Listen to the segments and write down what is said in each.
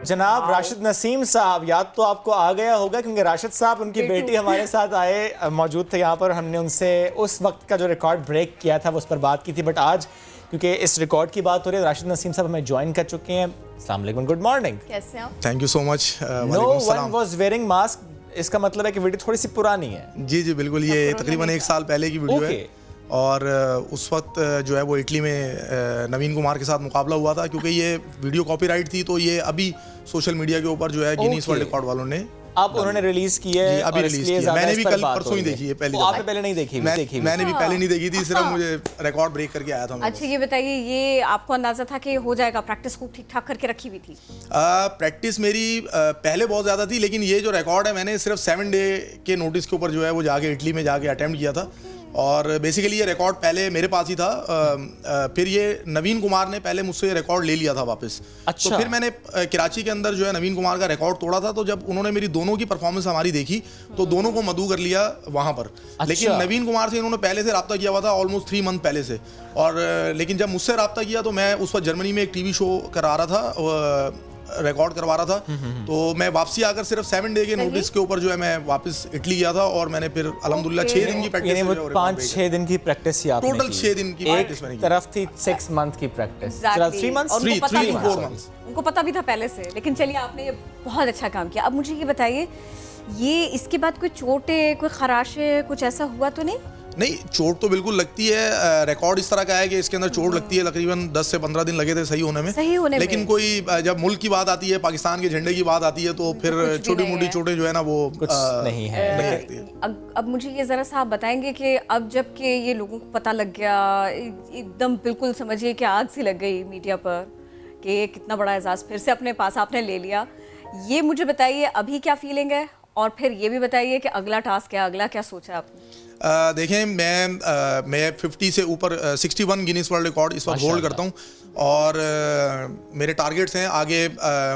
जनाब राशिद नसीम साहब, याद तो आपको आ गया होगा क्योंकि राशिद साहब उनकी बेटी हमारे साथ आए, मौजूद थे यहाँ पर। हमने उनसे उस वक्त का जो रिकॉर्ड ब्रेक किया था वो उस पर बात की थी, बट आज क्योंकि इस रिकॉर्ड की बात हो रही है, राशिद नसीम साहब हमें ज्वाइन कर चुके हैं। अस्सलाम वालेकुम, गुड मॉर्निंग। कैसे आप? Thank you so much. No one was wearing mask, इसका मतलब है कि वीडियो थोड़ी सी पुरानी है। जी जी बिल्कुल, ये तकरीबन 1 साल पहले की वीडियो है और उस वक्त जो है वो इटली में नवीन कुमार के साथ मुकाबला हुआ था, क्योंकि ये वीडियो कॉपीराइट थी तो ये अभी सोशल मीडिया के ऊपर जो है गिनीज वर्ल्ड रिकॉर्ड वालों ने अब उन्होंने रिलीज की है, अभी रिलीज की है। मैंने भी कल परसों ही देखी है, पहले आपने पहले नहीं देखी? मैंने भी पहले नहीं देखी थी, सिर्फ मुझे रिकॉर्ड ब्रेक करके आया था। अच्छा ये बताइए, ये आपको अंदाजा था कि हो जाएगा? प्रैक्टिस खूब ठीक ठाक करके रखी हुई थी? प्रैक्टिस मेरी पहले बहुत ज़्यादा थी, लेकिन ये जो रिकॉर्ड है मैंने सिर्फ 7 डे के नोटिस के ऊपर जो है वो जाके इटली में जाके अटेम्प्ट किया था। और बेसिकली ये रिकॉर्ड पहले मेरे पास ही था, फिर ये नवीन कुमार ने पहले मुझसे रिकॉर्ड ले लिया था वापस। अच्छा। तो फिर मैंने कराची के अंदर जो है नवीन कुमार का रिकॉर्ड तोड़ा था, तो जब उन्होंने मेरी दोनों की परफॉर्मेंस हमारी देखी तो दोनों को मदऊ कर लिया वहाँ पर। अच्छा। लेकिन नवीन कुमार से इन्होंने पहले से रब्ता किया हुआ था, ऑलमोस्ट 3 मंथ पहले से। और लेकिन जब मुझसे रब्ता किया तो मैं उस वक्त जर्मनी में एक टीवी शो करा रहा था, रिकॉर्ड करवा रहा था, तो मैं वापसी आकर सिर्फ 7 डे के नोटिस के ऊपर जो है मैं वापस इटली गया था और मैंने फिर अल्हम्दुलिल्लाह 6 दिन की प्रैक्टिस, 5-6 दिन की प्रैक्टिस ही आपने टोटल 6 दिन की प्रैक्टिस मैंने की। तरफ थी 6 मंथ की प्रैक्टिस, 3 मंथ्स, 3 to 4 months। उनको पता भी था पहले से, लेकिन चलिए आपने ये बहुत अच्छा काम किया। अब मुझे ये बताइए, ये इसके बाद कोई चोटें, कोई खराशें, कुछ ऐसा हुआ तो नहीं? नहीं, चोट तो बिल्कुल लगती है। रिकॉर्ड इस तरह का है कि इसके अंदर चोट लगती है, तकरीबन 10 से 15 दिन लगे थे सही होने में। लेकिन कोई जब मुल्क की बात आती है, पाकिस्तान के झंडे की बात आती है, तो फिर छोटी मोटी चोटें जो है ना वो कुछ नहीं है। अब मुझे ये जरा सा आप बताएंगे कि अब जब कि ये लोगों को पता लग गया, एकदम बिल्कुल समझिए कि आग सी लग गई मीडिया पर कि कितना बड़ा एजाज फिर से अपने पास आपने ले लिया, ये मुझे बताइए अभी क्या फीलिंग है, और फिर ये भी बताइए कि अगला टास्क क्या, अगला क्या सोचा आपने? देखें, मैं 50 से ऊपर 61 गिनीज वर्ल्ड रिकॉर्ड इस वक्त होल्ड करता हूँ और मेरे टारगेट्स हैं आगे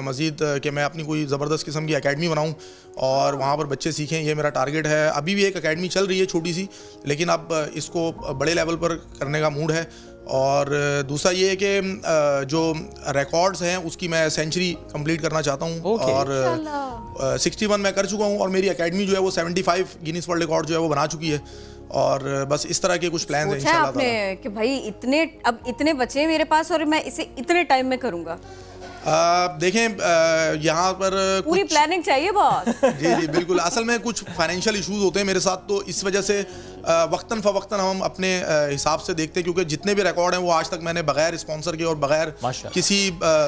मज़ीद कि मैं अपनी कोई ज़बरदस्त किस्म की एकेडमी बनाऊँ और वहाँ पर बच्चे सीखें, ये मेरा टारगेट है। अभी भी एक एकेडमी चल रही है छोटी सी, लेकिन अब इसको बड़े लेवल पर करने का मूड है। और दूसरा ये है कि जो रिकॉर्ड्स हैं उसकी मैं सेंचुरी कंप्लीट करना चाहता हूँ और 61 मैं कर चुका हूँ और मेरी एकेडमी जो है वो 75 गिनीज वर्ल्ड रिकॉर्ड जो है वो बना चुकी है। और बस इस तरह के कुछ प्लान हैं इंशाल्लाह आपने कि भाई इतने बचे हैं मेरे पास और मैं इसे इतने टाइम में करूँगा। देखें, यहाँ पर पूरी प्लानिंग चाहिए बॉस। जी जी बिल्कुल। असल में कुछ फाइनेंशियल इश्यूज होते हैं मेरे साथ, तो इस वजह से वक्तन फ़वक्तन हम अपने हिसाब से देखते हैं, क्योंकि जितने भी रिकॉर्ड हैं वो आज तक मैंने बगैर स्पॉन्सर के और बगैर किसी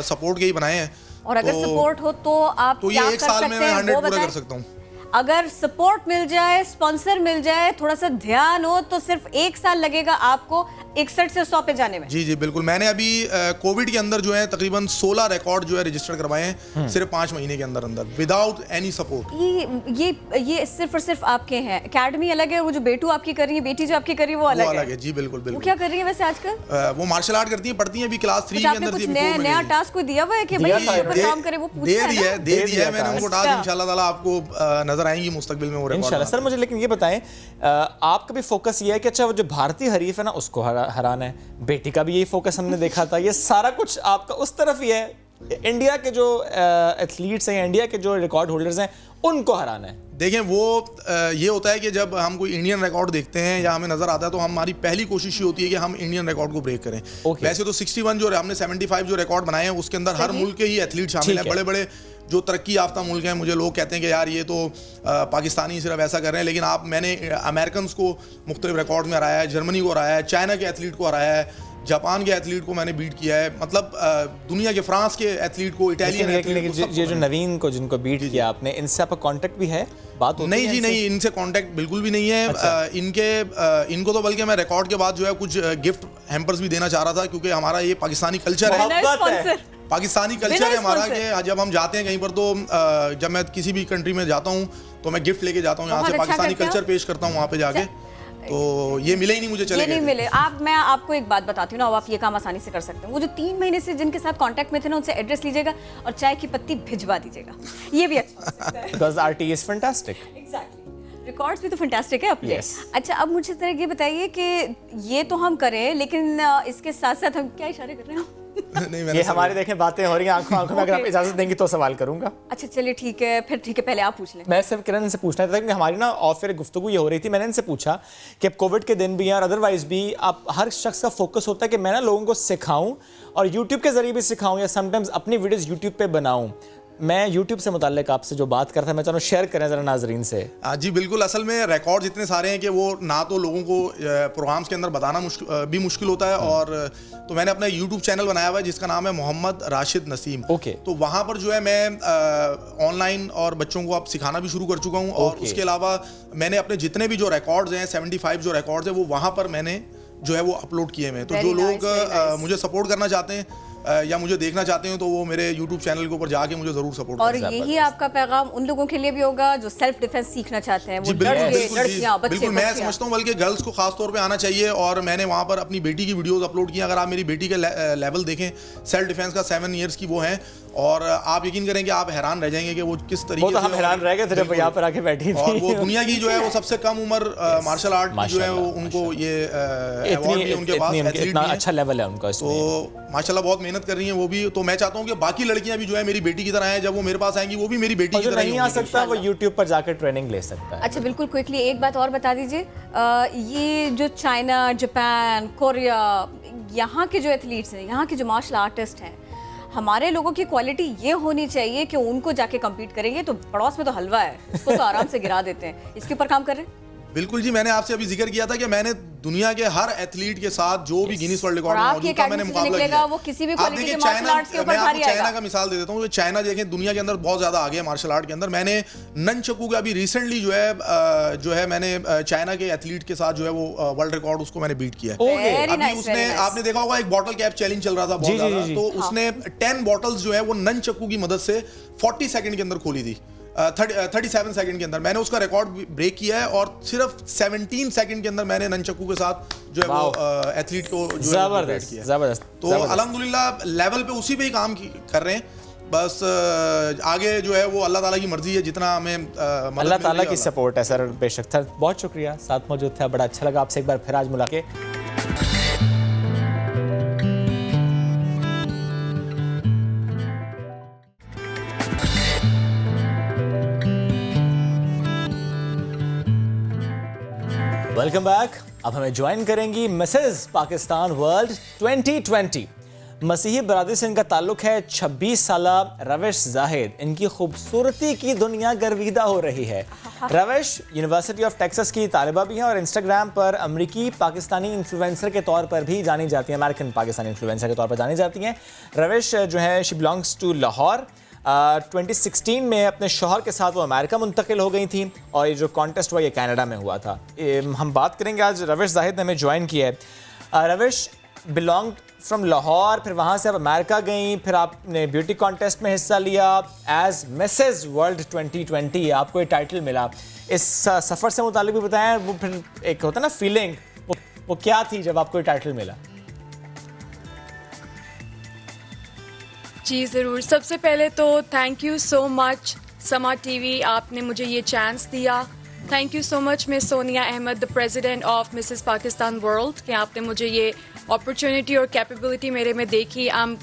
सपोर्ट के ही बनाए हैं। और अगर सपोर्ट हो तो आप तो ये 1 साल में मैं 100 पूरा कर सकता हूँ। अगर सपोर्ट मिल जाए, स्पॉन्सर मिल जाए, थोड़ा सा ध्यान हो तो सिर्फ 1 साल लगेगा आपको 61 से 100 पे जाने में। जी जी बिल्कुल। मैंने अभी कोविड के अंदर जो है तकरीबन 16 रिकॉर्ड जो है रजिस्टर करवाए हैं सिर्फ 5 महीने के अंदर विदाउट एनी सपोर्ट। ये सिर्फ और सिर्फ आपके हैं, एकेडमी अलग है, वो जो बेटू आपकी कर रही है, बेटी जो आपकी कर रही है वो अलग है। जी बिल्कुल बिल्कुल। वो क्या कर रही है वैसे आजकल? वो मार्शल आर्ट करती है, पढ़ती है, अभी क्लास 3 के अंदर थी। नया टास्क कोई दिया हुआ है कि भाई काम करे, वो दे दिया है मैंने उनको टास्क। इंशाल्लाह ताला आपको नजर आएंगी मुस्तकबिल में वो रिकॉर्ड इंशाल्लाह। सर मुझे लेकिन ये बताएं, आपका भी फोकस ये है कि अच्छा वो जो भारतीय हरीफ है ना उसको हराना है, बेटी का भी यही फोकस हमने देखा था, ये सारा कुछ आपका उस तरफ ही है, इंडिया के जो एथलीट्स हैं, इंडिया के जो रिकॉर्ड होल्डर्स हैं उनको हराना है? देखें, वो ये होता है कि जब हम कोई इंडियन रिकॉर्ड देखते हैं या हमें नजर आता है तो हमारी पहली कोशिश ये होती है कि हम इंडियन रिकॉर्ड को ब्रेक करें। वैसे तो 61 जो हमने 75 जो रिकॉर्ड बनाए हैं उसके अंदर हर मुल्क के ही एथलीट शामिल हैं। बड़े बड़े जो तरक्की याफ्ता मुल्क हैं, मुझे लोग कहते हैं कि यार ये तो पाकिस्तानी सिर्फ ऐसा कर रहे हैं, लेकिन मैंने अमेरिकन को मुख्तलिफ रिकॉर्ड में हराया है, जर्मनी को हराया है, चाइना के एथलीट को हराया है, जापान के एथलीट को मैंने बीट किया है, मतलब दुनिया के फ्रांस के एथलीट को, इटालियन एथलीट को। ये जो नवीन को जिनको बीट किया आपने, इनसे आपका कांटेक्ट भी है, बात होती नहीं? जी नहीं, इनसे कांटेक्ट बिल्कुल भी नहीं है। अच्छा। इनको तो बल्कि मैं रिकॉर्ड के बाद जो है कुछ गिफ्ट हैम्पर्स भी देना चाह रहा था, क्योंकि हमारा ये पाकिस्तानी कल्चर है, पाकिस्तानी कल्चर है हमारा कि जब हम जाते हैं कहीं पर तो जब मैं किसी भी कंट्री में जाता हूँ तो मैं गिफ्ट लेके जाता हूँ यहाँ से, पाकिस्तानी कल्चर पेश करता हूँ वहाँ पे जाके। तो ये मिले ही नहीं मुझे, चले नहीं मिले। मैं आपको एक बात बताती हूँ ना, आप ये काम आसानी से कर सकते हैं। वो जो 3 महीने से जिनके साथ कांटेक्ट में थे ना, उनसे एड्रेस लीजिएगा और चाय की पत्ती भिजवा दीजिएगा, ये भी अच्छा है। Because RT is fantastic. Exactly. Records भी तो फैंटास्टिक है अपने। Yes. अच्छा, अब मुझे जरा ये बताइए कि ये तो हम करें, लेकिन इसके साथ साथ हम क्या इशारे कर रहे हैं? नहीं, ये हमारी देखें बातें हो रही हैं आंखों आंखों में, अगर आप इजाजत देंगी तो सवाल करूंगा। अच्छा चलिए ठीक है, फिर ठीक है, पहले आप पूछ लें। मैं सिर्फ किरण से पूछना था कि हमारी ना ऑफ एयर गुफ्तगू ये हो रही थी, मैंने इनसे पूछा कि अब कोविड के दिन भी हैं और अदरवाइज भी आप हर शख्स का फोकस होता है कि मैं ना लोगों को सिखाऊं और यूट्यूब के जरिए भी सिखाऊं या समटाइम्स अपनी वीडियोस यूट्यूब पे बनाऊं। मैं यूट्यूब से मुताल्लिक आपसे जो बात कर रहा था, मैं चाहूँ शेयर करें ज़रा नाजरीन से। जी बिल्कुल, असल में रिकॉर्ड्स इतने सारे हैं कि वो ना तो लोगों को प्रोग्राम्स के अंदर बताना मुश्किल होता है, और तो मैंने अपना यूट्यूब चैनल बनाया हुआ है जिसका नाम है मोहम्मद राशिद नसीम। ओके। तो वहाँ पर जो है मैं ऑनलाइन और बच्चों को अब सिखाना भी शुरू कर चुका हूँ, और उसके अलावा मैंने अपने जितने भी जो रिकॉर्ड्स हैं 75 जो रिकॉर्ड्स हैं वो वहाँ पर मैंने जो है वो अपलोड किए हुए हैं। तो जो लोग मुझे सपोर्ट करना चाहते हैं या मुझे देखना चाहते हैं तो वो मेरे YouTube चैनल के ऊपर जाके मुझे जरूर सपोर्ट और यही आपका पैगाम उन लोगों के लिए भी होगा जो सेल्फ डिफेंस सीखना चाहते हैं, वो लड़कियां, बच्चे, बिल्कुल मैं समझता हूँ बल्कि गर्ल्स को खास तौर पे आना चाहिए, और मैंने वहाँ पर अपनी बेटी की वीडियोस अपलोड की। अगर आप मेरी बेटी के लेवल देखें सेल्फ डिफेंस का 7 ईयर्स की वो है, और आप यकीन करें कि आप हैरान रह जाएंगे कि वो किस तरीके से, हम हैरान रह गए थे जब यहाँ पर आके बैठी थी, और वो दुनिया की जो है वो सबसे कम उम्र मार्शल आर्ट जो है वो उनको ये अवार्ड भी उनके पास, इतना अच्छा लेवल है उनका, तो माशाल्लाह बहुत मेहनत कर रही हैं वो भी। तो मैं चाहता हूँ कि बाकी लड़कियां भी जो है मेरी बेटी की तरह हैं, जब वो मेरे पास आएंगी वो भी मेरी बेटी की तरह नहीं आ सकता वो यूट्यूब पर जाकर ट्रेनिंग ले सकता है। अच्छा बिल्कुल क्विकली एक बात और बता दीजिए, ये जो चाइना, जापान, कोरिया, यहाँ के जो एथलीट्स हैं, यहाँ के जो मार्शल आर्टिस्ट हैं, हमारे लोगों की क्वालिटी ये होनी चाहिए कि उनको जाके कम्पीट करेंगे तो पड़ोस में तो हलवा है, उसको तो आराम से गिरा देते हैं। इसके ऊपर काम कर रहे हैं? बिल्कुल जी, मैंने आपसे अभी जिक्र किया था कि मैंने दुनिया के हर एथलीट के साथ जो भी गिनीज वर्ल्ड रिकॉर्ड में मौजूद था मैंने मुकाबला किया। वो किसी भी क्वालिटी के मार्शल आर्ट्स के ऊपर मैं भारी आपको आएगा। चाइना का मिसाल दे देता हूँ, चाइना देखें दुनिया के अंदर बहुत ज्यादा आगे है मार्शल आर्ट के अंदर। मैंने ननचकू का अभी रिसेंटली जो है मैंने चाइना के एथलीट के साथ जो है वो वर्ल्ड रिकॉर्ड उसको मैंने बीट किया है। अभी उसने, आपने देखा होगा एक बॉटल कैप चैलेंज चल रहा था बहुत ज्यादा, तो उसने 10 बॉटल्स जो है वो ननचकू की मदद से 40 सेकंड के अंदर खोली थी, 37 सेकंड के अंदर। मैंने उसका रिकॉर्ड ब्रेक किया है, और सिर्फ 17 सेकंड के अंदर मैंने ननचकू के साथ जो है वो एथलीट को जो है जबरदस्त। तो अल्हम्दुलिल्लाह लेवल पे उसी पे ही काम कर रहे हैं। बस आगे जो है वो अल्लाह ताला की मर्जी है, जितना हमें अल्लाह ताला की सपोर्ट है सर। बेशक सर, बहुत शुक्रिया, साथ मौजूद था, बड़ा अच्छा लगा आपसे एक बार फिर आज मुलाकात। Welcome back. अब हमें ज्वाइन करेंगी मिसेस पाकिस्तान वर्ल्ड 2020। मसीही बरादरी से इनका ताल्लुक है। 26 साला रविश जाहिद, इनकी खूबसूरती की दुनिया गर्विदा हो रही है। रविश यूनिवर्सिटी ऑफ टेक्सास की तालिबा भी हैं और इंस्टाग्राम पर अमरीकी पाकिस्तानी इन्फ्लुएंसर के तौर पर भी जानी जाती हैं, अमेरिकन पाकिस्तानी इन्फ्लुएंसर के तौर पर जानी जाती हैं। रविश जो है शी बिलोंग्स टू लाहौर। 2016 में अपने शौहर के साथ वो अमेरिका मुंतकिल हो गई थी, और ये जो कॉन्टेस्ट हुआ ये कनाडा में हुआ था। हम बात करेंगे आज, रविश जाहिद ने हमें ज्वाइन किया है। रविश बिलोंग फ्रॉम लाहौर, फिर वहाँ से आप अमेरिका गई, फिर आपने ब्यूटी कॉन्टेस्ट में हिस्सा लिया एज मिसेस वर्ल्ड 2020, आपको ये टाइटल मिला। इस सफ़र से मुतालिक भी बताएं, वो फिर एक होता है ना फीलिंग, वो क्या थी जब आपको ये टाइटल मिला? जी ज़रूर। सबसे पहले तो thank you so much Samaa TV, आपने मुझे ये चांस दिया। Thank you so much miss Sonia Ahmed, the president of Mrs Pakistan world, कि आपने मुझे ये अपॉर्चुनिटी और कैपेबिलिटी मेरे में देखी। I am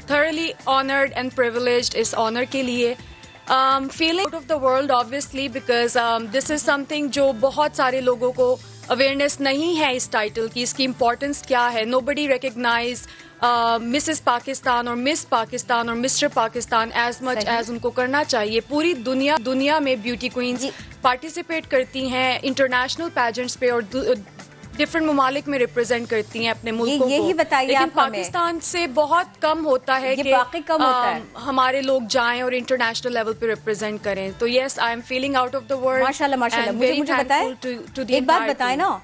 thoroughly honored and privileged इस ऑनर के लिए। feeling out of the world obviously because this is something जो बहुत सारे लोगों को अवेयरनेस नहीं है इस टाइटल की, इसकी इम्पोर्टेंस क्या है। nobody recognize मिसेस पाकिस्तान और मिस पाकिस्तान और Mr Pakistan as much as उनको करना चाहिए। पूरी दुनिया में ब्यूटी क्वींस पार्टिसिपेट करती हैं इंटरनेशनल पैजेंट्स पे और डिफरेंट ममालिक में रिप्रेजेंट करती हैं अपने मुल्कों को। यही बताइए, लेकिन पाकिस्तान से बहुत कम होता है कि हमारे लोग जाएं और इंटरनेशनल लेवल पे रिप्रेजेंट करें। तो yes, I am feeling out of the world. माशाल्लाह माशाल्लाह। मुझे बताएं, एक बात बताएं ना,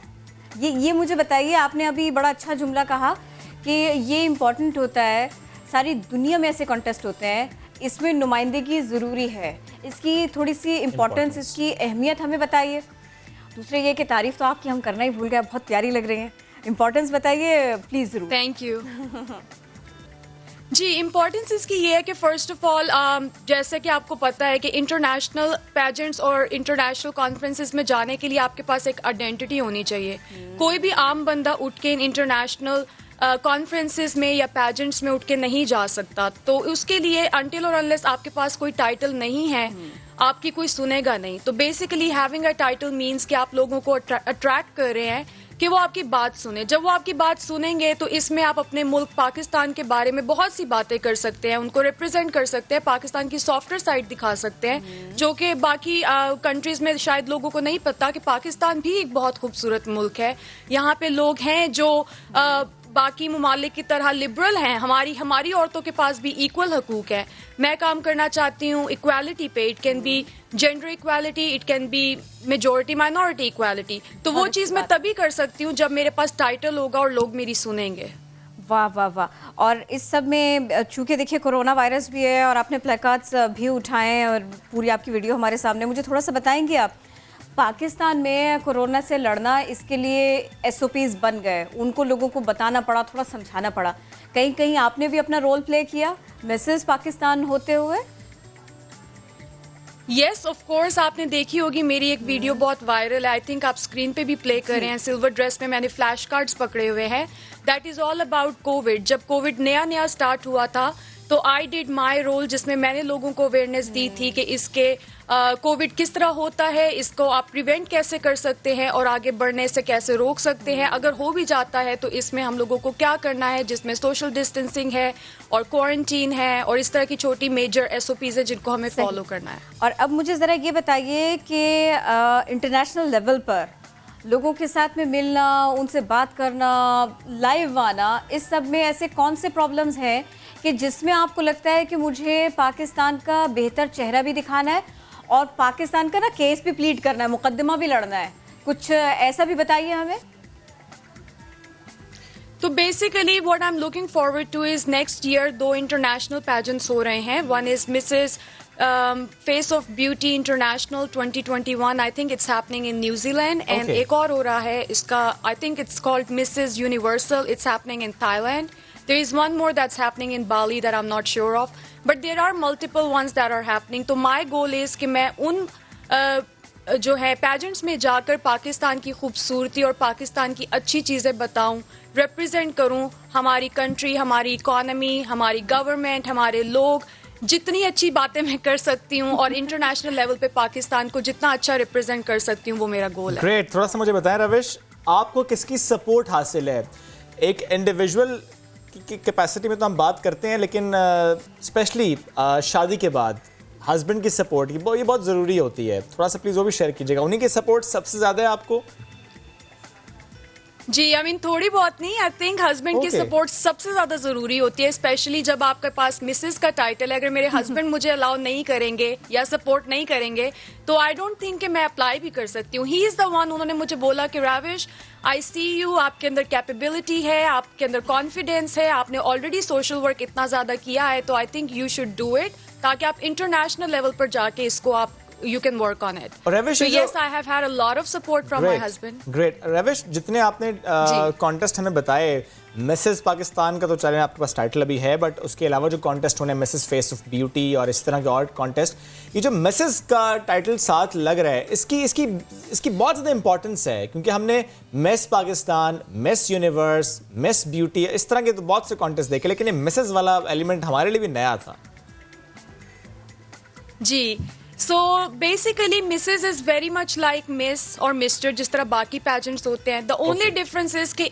ये मुझे बताइए, आपने अभी बड़ा अच्छा जुमला कहा कि ये इम्पोर्टेंट होता है, सारी दुनिया में ऐसे कॉन्टेस्ट होते हैं, इसमें नुमाइंदगी ज़रूरी है। इसकी थोड़ी सी इम्पोर्टेंस, इसकी अहमियत हमें बताइए। दूसरे ये कि तारीफ़ तो आपकी हम करना ही भूल गए, बहुत प्यारी लग रही हैं। इम्पोर्टेंस बताइए प्लीज़ ज़रूर। Thank you. जी, इम्पोर्टेंस इसकी ये है कि फ़र्स्ट ऑफ ऑल जैसे कि आपको पता है कि इंटरनेशनल पैजेंट्स और इंटरनेशनल कॉन्फ्रेंसेस में जाने के लिए आपके पास एक आइडेंटिटी होनी चाहिए। कोई भी आम बंदा उठ के इन इंटरनेशनल कॉन्फ्रेंसेस में या पैजेंट्स में उठ के नहीं जा सकता, तो उसके लिए अनटिल और अनलेस आपके पास कोई टाइटल नहीं है, आपकी कोई सुनेगा नहीं। तो basically having a title means कि आप लोगों को अट्रैक्ट कर रहे हैं कि वो आपकी बात सुने। जब वो आपकी बात सुनेंगे तो इसमें आप अपने मुल्क पाकिस्तान के बारे में बहुत सी बातें कर सकते हैं, उनको रिप्रेजेंट कर सकते हैं, पाकिस्तान की सॉफ्टवेयर साइड दिखा सकते हैं, जो कि बाकी कंट्रीज में शायद लोगों को नहीं पता कि पाकिस्तान भी एक बहुत खूबसूरत मुल्क है। यहाँ पे लोग हैं जो बाकी ममालिक की तरह लिबरल हैं, हमारी औरतों के पास भी इक्वल हकूक है। मैं काम करना चाहती हूँ इक्वालिटी पे, it can be gender equality, it can be majority minority equality. तो वो चीज़ मैं तभी कर सकती हूँ जब मेरे पास टाइटल होगा और लोग मेरी सुनेंगे। वाह वाह वाह। और इस सब में चूंकि देखिए कोरोना वायरस भी है और आपने प्लेकार्ड्स भी उठाए हैं और पूरी आपकी वीडियो हमारे सामने, मुझे थोड़ा सा बताएंगे आप पाकिस्तान में कोरोना से लड़ना, इसके लिए एसओपीज बन गए, उनको लोगों को बताना पड़ा, थोड़ा समझाना पड़ा। कहीं कहीं आपने भी अपना रोल प्ले किया मिसेस पाकिस्तान होते हुए? यस ऑफ कोर्स, आपने देखी होगी मेरी एक वीडियो बहुत वायरल है, आई थिंक आप स्क्रीन पे भी प्ले कर रहे हैं। सिल्वर ड्रेस में मैंने फ्लैश कार्ड्स पकड़े हुए हैं। That is all about Covid. जब कोविड नया स्टार्ट हुआ था तो आई डिड माई रोल, जिसमें मैंने लोगों को अवेयरनेस दी थी कि इसके कोविड किस तरह होता है, इसको आप प्रिवेंट कैसे कर सकते हैं और आगे बढ़ने से कैसे रोक सकते हैं। अगर हो भी जाता है तो इसमें हम लोगों को क्या करना है, जिसमें सोशल डिस्टेंसिंग है और क्वारंटीन है और इस तरह की छोटी मेजर एसओपीज है जिनको हमें फॉलो करना है। और अब मुझे ज़रा ये बताइए कि इंटरनेशनल लेवल पर लोगों के साथ में मिलना, उनसे बात करना, लाइव आना, इस सब में ऐसे कौन से प्रॉब्लम्स हैं कि जिसमें आपको लगता है कि मुझे पाकिस्तान का बेहतर चेहरा भी दिखाना है और पाकिस्तान का ना केस भी प्लीड करना है, मुकदमा भी लड़ना है, कुछ ऐसा भी बताइए हमें। तो basically what I am looking forward two is next year 2 international pageants हो रहे हैं। One is Mrs face of beauty international 2021, I think it's happening in New Zealand. And एक और हो रहा है इसका, I think it's called Mrs universal, it's happening in Thailand. There is one more that's happening in Bali that I'm not sure of, but there are multiple ones that are happening. तो my goal is कि मैं उन जो है pageants में जाकर पाकिस्तान की खूबसूरती और पाकिस्तान की अच्छी चीज़ें बताऊं, रिप्रेजेंट करूं हमारी कंट्री, हमारी इकोनॉमी, हमारी गवर्नमेंट, हमारे लोग, जितनी अच्छी बातें मैं कर सकती हूँ और इंटरनेशनल लेवल पे पाकिस्तान को जितना अच्छा रिप्रेजेंट कर सकती हूँ, वो मेरा गोल है। ग्रेट। थोड़ा सा मुझे बताएं रविश, आपको किसकी सपोर्ट हासिल है? एक इंडिविजुअल की कैपेसिटी में तो हम बात करते हैं, लेकिन स्पेशली शादी के बाद हस्बैंड की सपोर्ट ये बहुत ज़रूरी होती है। थोड़ा सा प्लीज़ वो भी शेयर कीजिएगा, उन्हीं की सपोर्ट सबसे ज़्यादा है आपको? जी, आई मीन थोड़ी बहुत नहीं, आई थिंक हस्बैंड की सपोर्ट सबसे ज्यादा जरूरी होती है, स्पेशली जब आपके पास मिसेस का टाइटल है। अगर मेरे हस्बैंड मुझे अलाउ नहीं करेंगे या सपोर्ट नहीं करेंगे तो आई डोंट थिंक कि मैं अप्लाई भी कर सकती हूँ। ही इज द वन, उन्होंने मुझे बोला कि राविश आई सी यू, आपके अंदर कैपेबिलिटी है, आपके अंदर कॉन्फिडेंस है, आपने ऑलरेडी सोशल वर्क इतना ज्यादा किया है, तो I think you should do it, ताकि आप इंटरनेशनल लेवल पर जाके इसको आप you can work on it. Ravish, so yes, I have had a lot of support from my husband. Great. Ravish, जितने आपने कॉन्टेस्ट हमें बताए, मिसेस पाकिस्तान का तो चलें आपके पास टाइटल अभी है, बट उसके अलावा जो कॉन्टेस्ट होने, मिसेस फेस ऑफ ब्यूटी और इस तरह के और कॉन्टेस्ट, ये जो मिसेस का टाइटल साथ लग रहा है, इसकी बहुत ज़्यादा इंपॉर्टेंस है, क्योंकि हमने miss Pakistan, miss universe, miss beauty, इस तरह के तो बहुत से कॉन्टेस्ट देखे, लेकिन ये मिसेस वाला एलिमेंट हमारे लिए भी नया था। जी, so basically Mrs is very much like Miss और मिस्टर, जिस तरह बाकी पैजेंट्स होते हैं। द ओनली डिफरेंस इज कि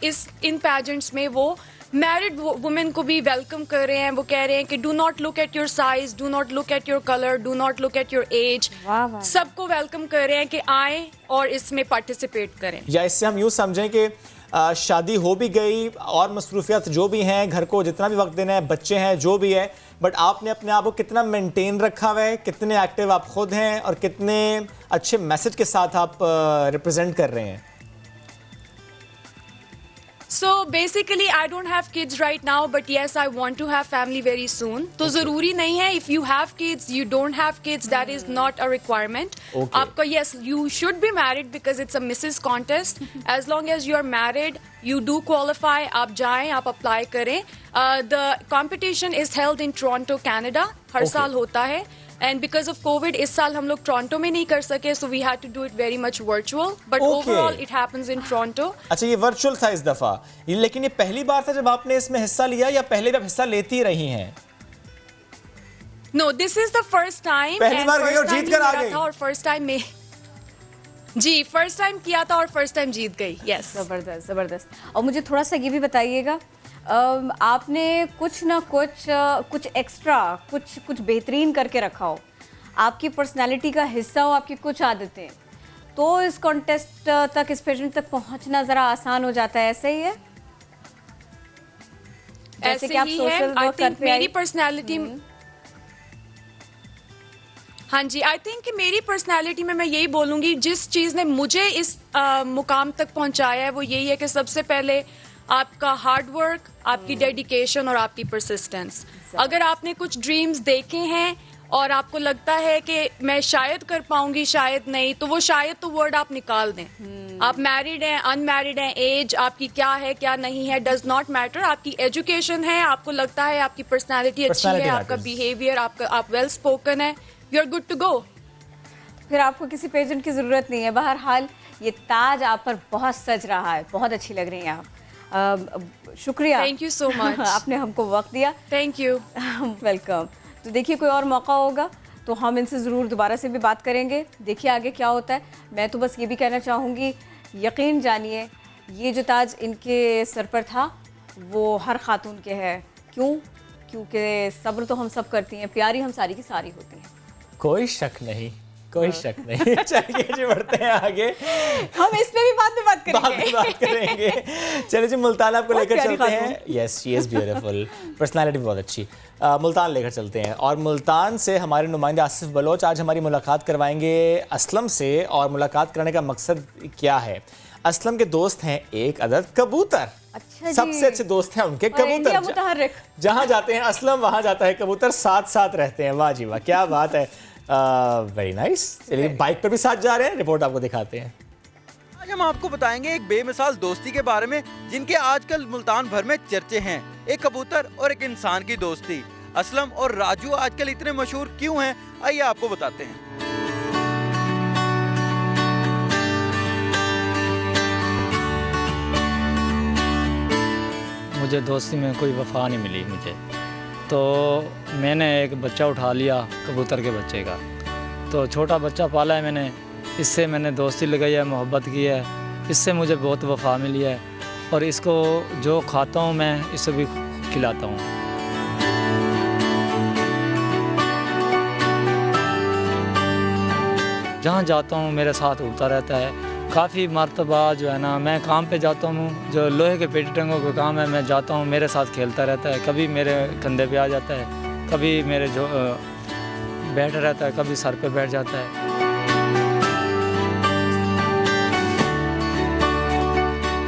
इन पैजेंट्स में वो मैरिड वुमेन को भी वेलकम कर रहे हैं। वो कह रहे हैं कि do not look at your size, do not look at your colour, do not look at your age, सबको वेलकम कर रहे हैं कि आए और इसमें पार्टिसिपेट करें। या इससे हम यूँ समझें कि शादी हो भी गई और मसरूफियात जो भी हैं, घर को जितना भी वक्त देना है, बच्चे हैं, जो भी है, बट आपने अपने आप को कितना मेंटेन रखा हुआ है, कितने एक्टिव आप खुद हैं और कितने अच्छे मैसेज के साथ आप रिप्रेजेंट कर रहे हैं। So basically, I don't have kids right now, but yes, I want to have family very soon. तो ज़रूरी नहीं है if you have kids, you don't have kids. That is not a requirement. Okay. आपका yes, you should be married because it's a Mrs. contest. As long as you are married, you do qualify. आप जाएं, आप apply करें. The competition is held in Toronto, Canada. Her Okay. साल होता है. And because of COVID, इस साल हम लोग टोरंटो में नहीं कर सके, so we had to do it very much virtual. But Okay. overall, it happens in Toronto. अच्छा, ये वर्चुअल था इस दफा, लेकिन ये पहली बार था जब आपने इसमें हिस्सा लिया या पहले भी आप हिस्सा लेती रही हैं? No, this is the first time. पहली and बार गई first और time जीत ही कर आ मेरा गई। था और first time में जी फर्स्ट टाइम किया था और फर्स्ट टाइम जीत गई। यस ज़बरदस्त ज़बरदस्त। और मुझे थोड़ा सा ये भी बताइएगा, आपने कुछ ना कुछ एक्स्ट्रा, कुछ बेहतरीन करके रखा हो, आपकी पर्सनालिटी का हिस्सा हो, आपकी कुछ आदतें, तो इस कॉन्टेस्ट तक, इस पेजेंट तक पहुंचना ज़रा आसान हो जाता है, ऐसे ही है? जैसे ऐसे कि आप ही सोशल है। आई वर्क थिंक करते मेरी आई। पर्सनालिटी, हाँ जी, आई थिंक कि मेरी पर्सनालिटी में मैं यही बोलूँगी, जिस चीज़ ने मुझे इस मुकाम तक पहुँचाया है वो यही है कि सबसे पहले आपका हार्ड वर्क, आपकी डेडिकेशन और आपकी परसिस्टेंस। अगर आपने कुछ ड्रीम्स देखे हैं और आपको लगता है कि मैं शायद कर पाऊंगी, शायद नहीं, तो वो शायद तो वर्ड आप निकाल दें। आप मैरिड हैं, अनमैरिड हैं, एज आपकी क्या है क्या नहीं है, डज नॉट मैटर। आपकी एजुकेशन है, आपको लगता है आपकी पर्सनालिटी अच्छी है, आपका बिहेवियर, आप वेल स्पोकन है, you are good to go. फिर आपको किसी पेजेंट की ज़रूरत नहीं है। बहरहाल ये ताज आप पर बहुत सज रहा है, बहुत अच्छी लग रही हैं आप। शुक्रिया, थैंक यू सो मच। आपने हमको वक्त दिया। Thank you. वेलकम। तो देखिए, कोई और मौका होगा तो हम इनसे ज़रूर दोबारा से भी बात करेंगे, देखिए आगे क्या होता है। मैं तो बस ये भी कहना चाहूँगी, यकीन जानिए ये जो ताज इनके सर पर था वो हर खातून के है। क्यों? क्योंकि सब्र तो हम सब करती हैं, प्यारी हम सारी की सारी होती हैं। कोई शक नहीं, कोई शक नहीं। चलिए जी, बढ़ते हैं आगे, हम इस पे भी बाद में बात करेंगे। बात करेंगे। चलिए जी, मुल्तान आपको बहुत लेकर प्यारी चलते हैं। Yes, she is beautiful, personality बहुत अच्छी। मुल्तान लेकर चलते हैं और मुल्तान से हमारे नुमाइंदा आसिफ बलोच आज हमारी मुलाकात करवाएंगे असलम से। और मुलाकात करने का मकसद क्या है? असलम के दोस्त हैं एक अदद कबूतर। अच्छा जी। सबसे अच्छे दोस्त हैं उनके और इंडिया कबूतर। मुतहर्रिक। जहाँ जाते हैं असलम, वहाँ जाता है कबूतर, साथ साथ रहते हैं। वाह जी वाह, क्या बात है, वेरी नाइस। चलिए, बाइक पर भी साथ जा रहे हैं, रिपोर्ट आपको दिखाते हैं। आज हम आपको बताएंगे एक बेमिसाल दोस्ती के बारे में, जिनके आजकल मुल्तान भर में चर्चे हैं। एक कबूतर और एक इंसान की दोस्ती। असलम और राजू आजकल इतने मशहूर क्यों हैं, आइए आपको बताते हैं। मुझे दोस्ती में कोई वफा नहीं मिली मुझे, तो मैंने एक बच्चा उठा लिया कबूतर के बच्चे का। तो छोटा बच्चा पाला है मैंने, इससे मैंने दोस्ती लगाई है, मोहब्बत की है, इससे मुझे बहुत वफा मिली है। और इसको जो खाता हूँ मैं, इसे भी खिलाता हूँ। जहाँ जाता हूँ मेरे साथ उड़ता रहता है। काफ़ी मरतबा जो है ना, मैं काम पे जाता हूँ, जो लोहे के पेटी टंगों का काम है, मैं जाता हूँ, मेरे साथ खेलता रहता है। कभी मेरे कंधे पे आ जाता है, कभी मेरे जो बैठ रहता है, कभी सर पे बैठ जाता है।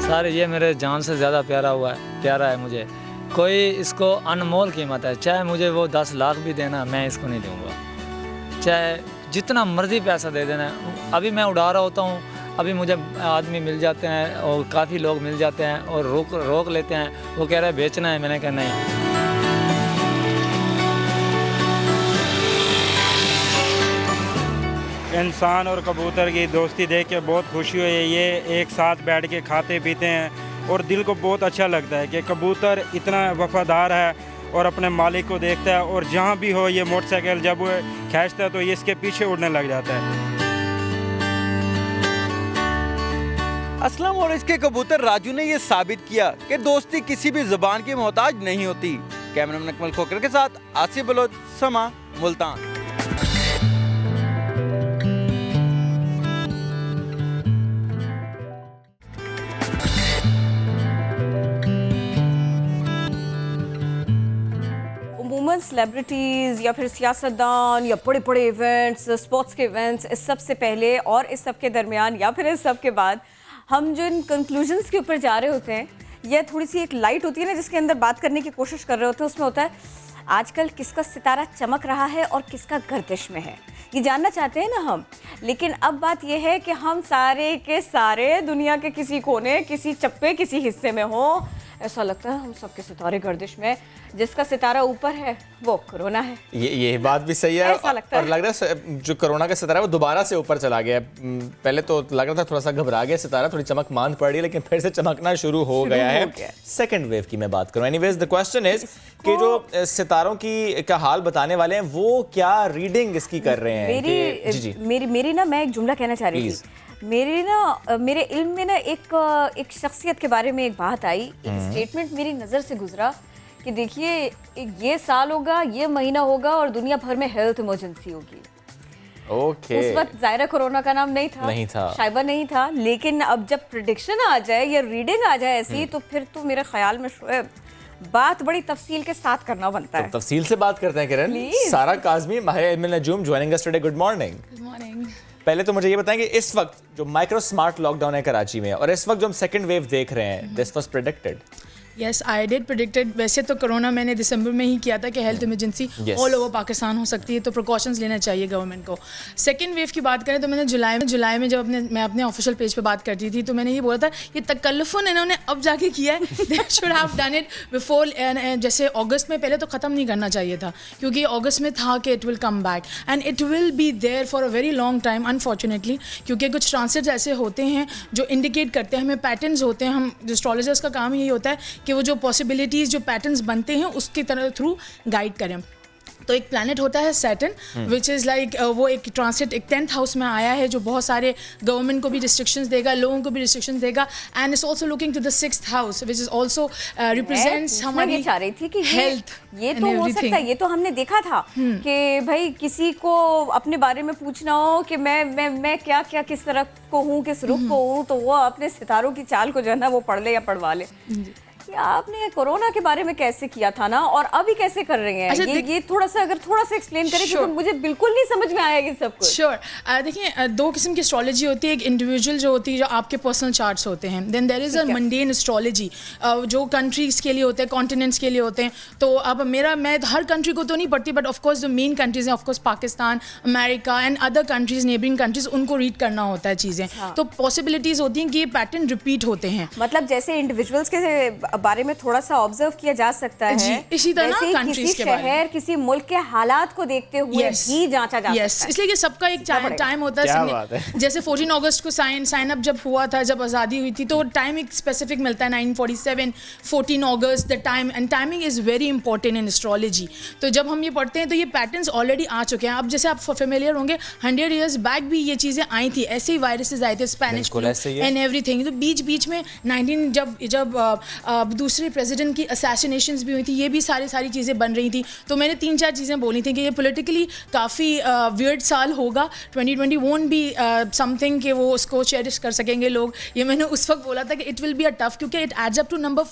सारे ये मेरे जान से ज़्यादा प्यारा है मुझे। कोई इसको अनमोल कीमत है, चाहे मुझे वो 10 लाख भी देना, मैं इसको नहीं दूँगा। चाहे जितना मर्ज़ी पैसा दे देना। अभी मैं उड़ा रहा होता हूँ, अभी मुझे आदमी मिल जाते हैं और काफ़ी लोग मिल जाते हैं और रोक लेते हैं। वो कह रहे हैं बेचना है, मैंने कहा नहीं। इंसान और कबूतर की दोस्ती देख के बहुत खुशी हुई है। ये एक साथ बैठ के खाते पीते हैं और दिल को बहुत अच्छा लगता है कि कबूतर इतना वफादार है और अपने मालिक को देखता है। और जहाँ भी हो, ये मोटरसाइकिल जब खींचता है तो ये इसके पीछे उड़ने लग जाता है। असलम और इसके कबूतर राजू ने ये साबित किया कि दोस्ती किसी भी ज़बान की मोहताज नहीं होती। कैमरामैन अकमल खोकर के साथ आसिफ बलोच, समा, मुल्तान। सेलिब्रिटीज़ या फिर सियासतदान या बड़े बड़े इवेंट्स, स्पोर्ट्स के इवेंट्स, इस सब से पहले और इस सब के दरमियान या फिर इस सब के बाद हम जो इन कंक्लूजन्स के ऊपर जा रहे होते हैं ये थोड़ी सी एक लाइट होती है ना जिसके अंदर बात करने की कोशिश कर रहे होते हैं, उसमें होता है आजकल किसका सितारा चमक रहा है और किसका गर्दिश में है, ये जानना चाहते हैं ना हम। लेकिन अब बात यह है कि हम सारे के सारे दुनिया के किसी कोने, किसी चप्पे, किसी हिस्से में हो, ऐसा लगता है हम सबके सितारे गर्दिश में, जिसका सितारा ऊपर है वो कोरोना है। ये बात भी सही है। ऐसा लगता और लग रहा है जो कोरोना का सितारा है वो दोबारा से ऊपर चला गया। पहले तो लग रहा था थोड़ा सा घबरा गया सितारा, थोड़ी चमक मांद पड़ रही है, लेकिन फिर से चमकना शुरू हो गया है। सेकंड वेव की मैं बात करूं, एनीवेज द क्वेश्चन इज कि जो सितारों की का हाल बताने वाले हैं वो क्या रीडिंग इसकी कर रहे हैं? मेरी ना, मैं एक जुमला कहना चाह रही थी। मेरे इल्म में ना एक शख्सियत के बारे में एक बात आई, एक स्टेटमेंट मेरी नज़र से गुजरा कि देखिए ये साल होगा, ये महीना होगा और दुनिया भर में हेल्थ इमरजेंसी होगी। ओके। उस वक्त ज़ाहिर कोरोना का नाम नहीं था, शायबा नहीं था, लेकिन अब जब प्रेडिक्शन आ जाए या रीडिंग आ जाए ऐसी, तो फिर तो मेरे ख्याल में शोएब बात बड़ी तफसील के साथ करना बनता है। तो तफसील से बात करते हैं किरण। सारा काज़मी, माहिर इल्म नजूम joining us today. Good morning. Good morning. पहले तो मुझे ये बताएं कि इस वक्त जो माइक्रो स्मार्ट लॉकडाउन है कराची में और इस वक्त जो हम सेकंड वेव देख रहे हैं, this was predicted? Yes, I did predicted. वैसे तो कोरोना मैंने दिसंबर में ही किया था कि health emergency all over Pakistan हो सकती है, तो प्रिकॉशंस लेना चाहिए गवर्नमेंट को। सेकेंड वेव की बात करें तो मैंने जुलाई में जब मैं अपने ऑफिशियल पेज पे बात करती थी तो मैंने ये बोला था ये तकल्लुफ़न इन्होंने अब जाके किया है, they should have done it before. जैसे अगस्त में पहले तो ख़त्म नहीं करना चाहिए था, क्योंकि अगस्त में था कि it will come back and it will be there for a very long time unfortunately, क्योंकि कुछ ट्रांसिट्स ऐसे होते हैं जो इंडिकेट करते हैं, हमें पैटर्न्स होते हैं। हम एस्ट्रोलॉजर्स का काम यही होता है कि वो जो पॉसिबिलिटीज़, जो पैटर्न्स बनते हैं उसकी तरह थ्रू गाइड करें। तो एक प्लैनेट होता है सैटर्न, विच इज़ लाइक वो एक ट्रांसिट एक 10th हाउस में आया है जो बहुत सारे गवर्नमेंट को भी रिस्ट्रिक्शंस देगा, लोगों को भी रिस्ट्रिक्शंस देगा, and it's also looking to the 6th house which is also represents हमारी चाह रही थी कि हेल्थ। ये तो हो सकता है, ये तो हमने देखा था कि भाई किसी को अपने बारे में पूछना हो कि मैं क्या क्या किस तरफ को हूँ, किस रुख को हूँ, तो वो अपने सितारों की चाल को जो है ना वो पढ़ ले या पढ़वा ले। आपने कोरोना के बारे में कैसे किया था ना, और अभी कैसे कर रहे हैं? अच्छा, ये थोड़ा सा एक्सप्लेन करें, क्योंकि मुझे बिल्कुल नहीं समझ में आया ये सब कुछ। श्योर। देखिए, दो किस्म की एस्ट्रोलॉजी होती है, एक इंडिविजुअल जो होती है जो आपके पर्सनल चार्ट्स होते हैं, then there is a mundane astrology जो कंट्रीज़ के लिए होते हैं, कॉन्टिनेंट्स के लिए होते हैं। तो अब मैं हर कंट्री को तो नहीं पढ़ती, बट ऑफकोर्स जो मेन कंट्रीज़ हैं, of course Pakistan, America and other countries, neighbouring countries, उनको रीड करना होता है चीज़ें। तो पॉसिबिलिटीज़ होती हैं कि ये पैटर्न रिपीट होते हैं। मतलब जैसे इंडिविजुअल्स के बारे में थोड़ा सा ऑब्जर्व किया जा सकता है, इसी तरह किसी शहर, किसी मुल्क के हालात को देखते हुए भी जांचा जा सकता है। इसलिए कि सबका एक टाइम होता है। जैसे 14 अगस्त को साइन अप जब हुआ था, जब आज़ादी हुई थी, तो टाइम एक स्पेसिफिक मिलता है, 1947, 14 अगस्त, the time, and timing is very important in astrology. तो जब हम ये पढ़ते हैं तो ये पैटर्न्स ऑलरेडी आ चुके हैं। अब जैसे आप फेमिलियर होंगे, 100 ईयर्स बैक भी ये चीज़ें आई थी, ऐसे ही वायरसेस आए थे, स्पेनिश एंड एवरीथिंग। तो बीच में 19 जब दूसरे प्रेसिडेंट की असैसिनेशंस भी हुई थी, ये भी सारी चीज़ें बन रही थी। तो मैंने 3-4 चीज़ें बोली थी कि ये पॉलिटिकली काफ़ी वियर्ड साल होगा, 2020 वोंट बी समथिंग कि वो उसको चेरिश कर सकेंगे लोग। ये मैंने उस वक्त बोला था कि it will be a tough, क्योंकि it adds up to number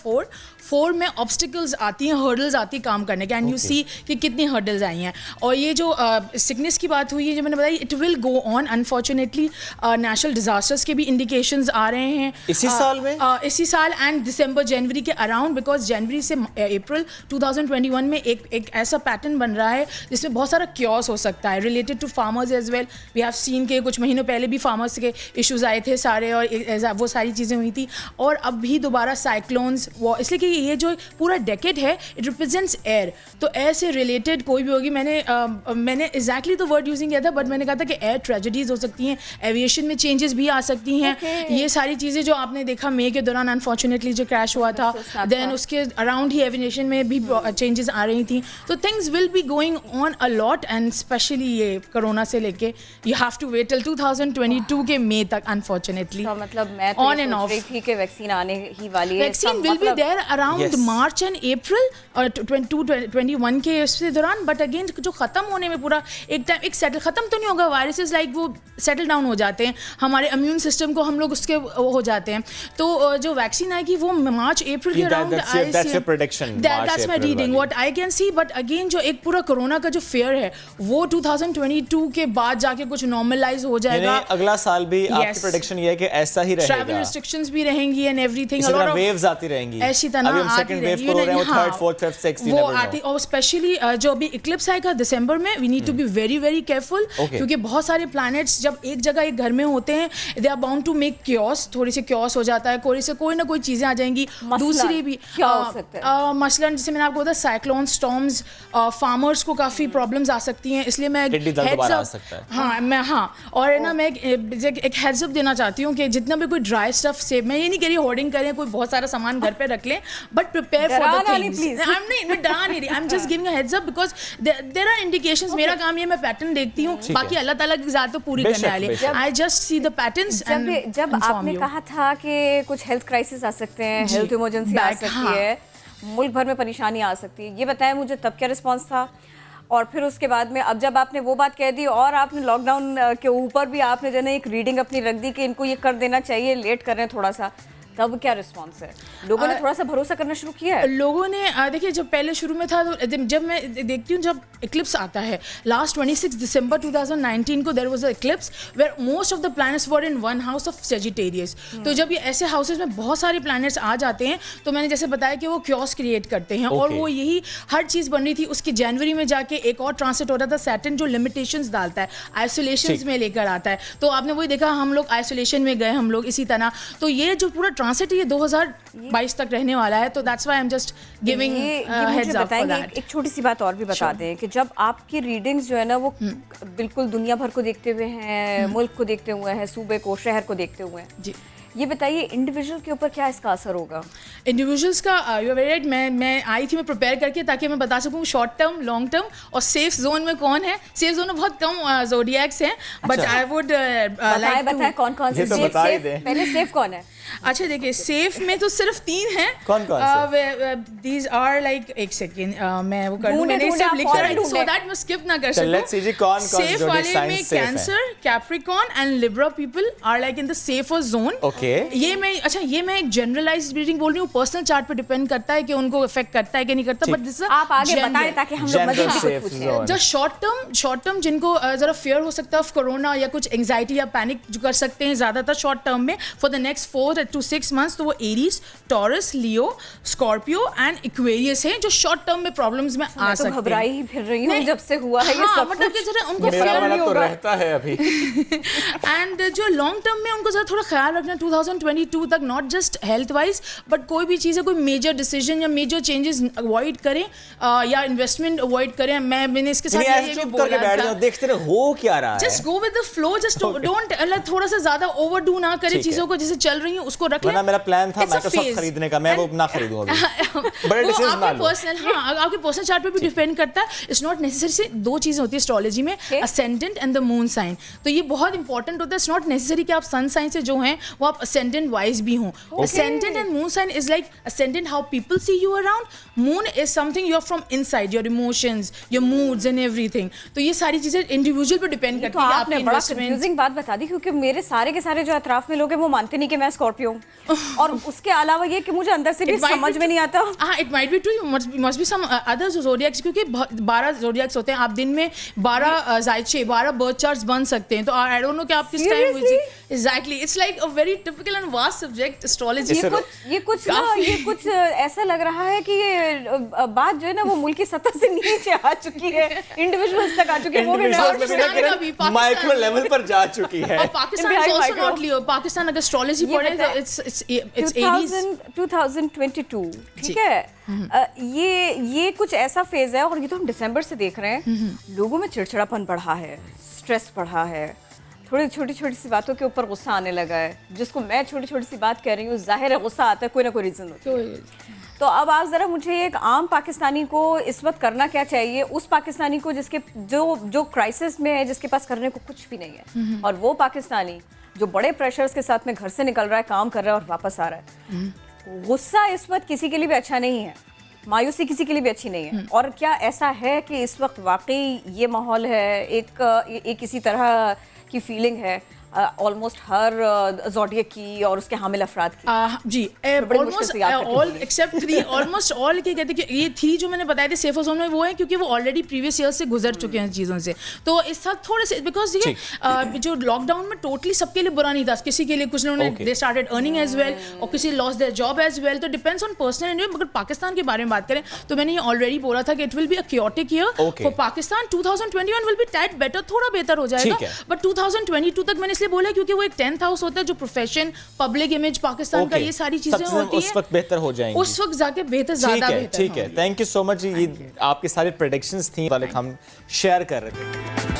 4 में ऑब्स्टिकल्स आती हैं, हर्डल्स आती काम करने के, एंड यू सी कि कितनी हर्डल्स आई हैं। और ये जो सिकनेस की बात हुई है जो मैंने बताई, it will go on unfortunately. Natural disasters के भी इंडिकेशंस आ रहे हैं इसी साल में, इसी साल एंड दिसंबर जनवरी के अराउंड, बिकॉज जनवरी से अप्रैल 2021 में एक ऐसा पैटर्न बन रहा है जिसमें बहुत सारा क्योस हो सकता है related to farmers as well. We have seen के कुछ महीनों पहले भी फार्मर्स के इश्यूज आए थे सारे, और वो सारी चीज़ें हुई थी, और अब भी दोबारा साइक्लोन्स, वो इसलिए कि ये जो पूरा डेकेड है इट रिप्रेजेंट्स एयर, तो एयर से रिलेटेड कोई भी होगी। मैंने एग्जैक्टली तो वर्ड यूजिंग किया था, बट मैंने कहा था कि एयर ट्रेजेडीज हो सकती हैं, एविएशन में चेंजेस भी आ सकती हैं। ये सारी चीज़ें जो आपने देखा मई के दौरान अनफॉर्चुनेटली जो क्रैश हुआ था, देन उसके अराउंड ही एविएशन में भी चेंजेस आ रही थी। तो things will be going on a lot, and specially ये कोरोना से लेके you have to wait till 2022 के मई तक अनफॉर्चुनेटली। मतलब मैं तो ऑन एंड ऑफ थी कि वैक्सीन आने ही वाली है। Vaccine will be there around March and April और 2021 के इसके दौरान, बट अगेन जो ख़त्म होने में पूरा एक टाइम, एक सेटल ख़त्म तो नहीं होगा, वायरसेस लाइक वो सेटल डाउन हो जाते हैं, हमारे इम्यून सिस्टम को हम लोग उसके हो जाते हैं। तो जो वैक्सीन आएगी वो मार्च April के around that's your prediction, March, that's my April reading वाली। what I can see, but again जो एक पूरा कोरोना का जो fear है वो 2022 के बाद जाके कुछ normalize हो जाएगा। यानी अगला साल भी आपकी Yes. prediction ये है कि ऐसा ही रहेगा। Travel restrictions भी रहेंगी and everything, इसी a lot तरह of waves आती रहेंगी। ऐसी तरह अभी हम आती second wave रहेंगी, को हो रहे हैं, वो हाँ, third, fourth, fifth, sixth, you वो never know। आती, और स्पेशली जो अभी इक्लिप्स आएगा दिसंबर में, we need to be very very careful, क्योंकि बहुत सारे प्लैनेट्स जब एक जगह एक घर में होते हैं, they are bound to make chaos, थोड़ी सी क्योस हो जाता है, कोई ना कोई चीजें आ जाएंगी। दूसरी भी क्या हो सकता है? मसलन जैसे मैंने आपको बताया साइक्लोन स्टॉर्म्स, फार्मर्स को काफी प्रॉब्लम्स आ सकती हैं, इसलिए मैं टिड्डी दल दोबारा आ सकता है। हाँ और ना मैं एक हेड्स अप देना चाहती हूँ कि जितना भी कोई ड्राई स्टफ से, मैं ये नहीं कह रही होर्डिंग करें, कोई बहुत सारा सामान घर पे रख लें, but prepare for the things. मैं डरा नहीं रही, I am just giving a heads up because there are indications. मेरा काम ये, मैं पैटर्न देखती हूँ, बाकी अल्लाह ताला की ज़ात तो पूरी करने वाली है। I just see the patterns. जब आपने कहा था कि कुछ हेल्थ क्राइसिस आ सकते हैं, हेल्थ इमरजेंसी आ सकती है, मुल्क भर में परेशानी आ सकती है, ये बताया मुझे, तब क्या रिस्पॉन्स था? और फिर उसके बाद में अब जब आपने वो बात कह दी और आपने लॉकडाउन के ऊपर भी आपने जो है एक रीडिंग अपनी रख दी कि इनको ये कर देना चाहिए, लेट कर रहे हैं थोड़ा सा, तब क्या रिस्पॉन्स है? लोगों ने थोड़ा सा भरोसा करना शुरू किया है? लोगों ने देखिए, जब पहले शुरू में था तो जब मैं देखती हूँ, जब इक्लिप्स आता है लास्ट 26 दिसंबर 2019 को, there was a eclipse where most of the planets were in one house of Sagittarius. तो जब ये ऐसे हाउसेस में बहुत सारे प्लैनेट्स आ जाते हैं, तो मैंने जैसे बताया कि वो क्योस क्रिएट करते हैं, और वो यही हर चीज़ बन रही थी। उसकी जनवरी में जाके एक और ट्रांसिट हो रहा था सैटर्न, जो लिमिटेशंस डालता है, आइसोलेशंस में लेकर आता है। तो आपने वही देखा, हम लोग आइसोलेशन में गए, हम लोग इसी तरह। तो ये जो पूरा ट्रांसिट है, ये 2022 तक रहने वाला है। तो that's why I am just giving heads up for that. एक छोटी सी बात और भी बता दें कि जब आपकी रीडिंग्स जो है ना वो बिल्कुल दुनिया भर को देखते हुए हैं, मुल्क को देखते हुए हैं, सूबे को, शहर को देखते हुए हैं, जी, ये बताइए इंडिविजुअल के ऊपर क्या इसका असर होगा? इंडिविजुअल्स का यू आर वेरी राइट। मैं आई थी मैं प्रिपेयर करके, ताकि मैं बता सकूँ शॉर्ट टर्म, लॉन्ग टर्म और सेफ जोन में कौन है। सेफ जोन में बहुत कम जोडिएक्स हैं, बट आई वुड लाइक बताएं कौन कौन से सेफ, पहले सेफ कौन है? अच्छा देखिए, सेफ में तो सिर्फ 3 हैं। कौन दीज आर लाइक, एक सेकेंड मैं वो कर लूं, मैंने सब लिख कर सो दैट मैं स्किप ना कर सकूं। लेट्स सी जी कौन सेफ वाले में Cancer, Capricorn and Libra people are like in the safer zone. Okay, ये मैं एक जनरलाइज्ड रीडिंग बोल रही हूँ, पर्सनल चार्ट पे डिपेंड करता है कि उनको इफेक्ट करता है कि नहीं करता, बट दिस आप आगे बताएं ताकि हम लोग मजीद कुछ पूछें। जो शॉर्ट टर्म जिनको जरा फियर हो सकता है ऑफ कोरोना या कुछ एंजाइटी या पैनिक जो कर सकते हैं ज्यादातर शॉर्ट टर्म में for the next 4 to 6 months, तो वो Aries, taurus, Leo, Scorpio and Aquarius हैं जो शॉर्ट टर्म में प्रॉब्लम्स में आ सकते हैं। तो घबराई ही फिर रही हूँ जब से हुआ है ये सब, मतलब कि जरा उनको मेरा फियर नहीं तो होगा रहता है अभी। एंड जो लॉन्ग टर्म में उनको जरा थोड़ा ख्याल रखना 2022 तक, not just health wise but कोई भी चीज़ है, कोई मेजर डिसीजन या मेजर चेंजेस अवॉइड करें या इन्वेस्टमेंट अवॉइड करें। मैंने इसके साथ ये भी बोला था, देखते रहे हो क्या रहा है, just go with the flow, just don't थोड़ा सा ज्यादा ओवरडू ना करें चीजों को, जैसे चल रही हैं उसको रख लें। मेरा प्लान था माइक्रोसॉफ्ट खरीदने का, मैं वो ना खरीदूं अभी। बड़े डिसीजन ना लो। आपके पर्सनल चार्ट पे भी डिपेंड करता है। इट्स नॉट नेसेसरी से 2 चीजें होती है एस्ट्रोलॉजी में, ascendant and the moon sign. तो ये बहुत इंपॉर्टेंट होता है। इट्स नॉट नेसेसरी कि आप सन साइन से जो हैं वो आप असेंडेंट वाइज भी हों। Ascendant and moon sign is like ascendant how people see you around, moon is something you are from inside, your emotions, your moods and everything. तो ये सारी चीजें इंडिविजुअल पे डिपेंड करती है। आपने बड़ा कंफ्यूजिंग बात बता दी, क्योंकि मेरे सारे के सारे जो अतराफ में लोग हैं वो मानते नहीं कि मैं स्कॉर्पियो हूं, और उसके अलावा ये कि मुझे अंदर से भी समझ में नहीं आता। हाँ, it might be true, must be some other zodiacs, क्योंकि 12 ज़ोडिएक्स होते हैं। आप दिन में 12 जायचे 12 बर्थ चार्ट्स बन सकते हैं। तो आई डोंट नो कि आप किस time exactly, it's like a very typical and vast subject astrology. ये कुछ ऐसा लग रहा है कि ये बात जो है ना वो मुल्क की सतह से नीचे आ चुकी है, इंडिविजुअल्स तक आ चुकी है, वो भी माइक्रो लेवल पर जा चुकी है। और पाकिस्तान इज आल्सो नॉट लियो। पाकिस्तान अगर एस्ट्रोलॉजी पढ़े तो इट्स 2022, ठीक है। ये कुछ ऐसा फेज है, और ये तो हम दिसंबर से देख रहे हैं, लोगों में चिड़चिड़ापन बढ़ा है, स्ट्रेस बढ़ा है, थोड़ी छोटी छोटी सी बातों के ऊपर गुस्सा आने लगा है। जिसको मैं छोटी छोटी सी बात कह रही हूँ, जाहिर है गुस्सा आता है, कोई ना कोई रीजन होता है। तो अब आप ज़रा मुझे एक आम पाकिस्तानी को इस वक्त करना क्या चाहिए, उस पाकिस्तानी को जिसके जो क्राइसिस में है, जिसके पास करने को कुछ भी नहीं है, और वो पाकिस्तानी जो बड़े प्रेशर्स के साथ में घर से निकल रहा है, काम कर रहा है और वापस आ रहा है। गुस्सा इस वक्त किसी के लिए भी अच्छा नहीं है, मायूसी किसी के लिए भी अच्छी नहीं है। और क्या ऐसा है कि इस वक्त वाकई ये माहौल है, एक इसी तरह की फीलिंग है, ऑलमोस्ट हर ज़ोडिएक की और उसके हामिल अफराद की? जी, बड़ी मुश्किल से याद करके ऑल बोलिए। एक्सेप्ट 3, ऑलमोस्ट ऑल के कहते हैं कि ये 3 जो मैंने बताए थे सेफर जोन में, वो है क्योंकि वो ऑलरेडी प्रीवियस ईयर से गुजर चुके हैं चीज़ों से। तो इस साथ थोड़े से बिकॉज ये जो लॉकडाउन में टोटली सबके लिए बुरा नहीं था, किसी के लिए कुछ लोगों ने they started earning as well और किसी lost their job as well, तो डिपेंड्स ऑन पर्सनल एंड। मगर पाकिस्तान के बारे में बात करें तो मैंने ये ऑलरेडी बोला था कि it will be a chaotic year for Pakistan. 2021 will be tight better, थोड़ा बेहतर हो जाएगा, बट 2022 तक मैंने इसलिए बोला क्योंकि वो एक 10th हाउस होता है जो प्रोफेशन, पब्लिक इमेज पाकिस्तान का, ये सारी चीजें होती हैं, उस वक्त बेहतर हो जाएंगी, उस वक्त जाके बेहतर, ज्यादा बेहतर। ठीक है, थैंक यू सो मच। ये आपकी सारी प्रेडिक्शंस थी वाले हम शेयर कर रहे थे।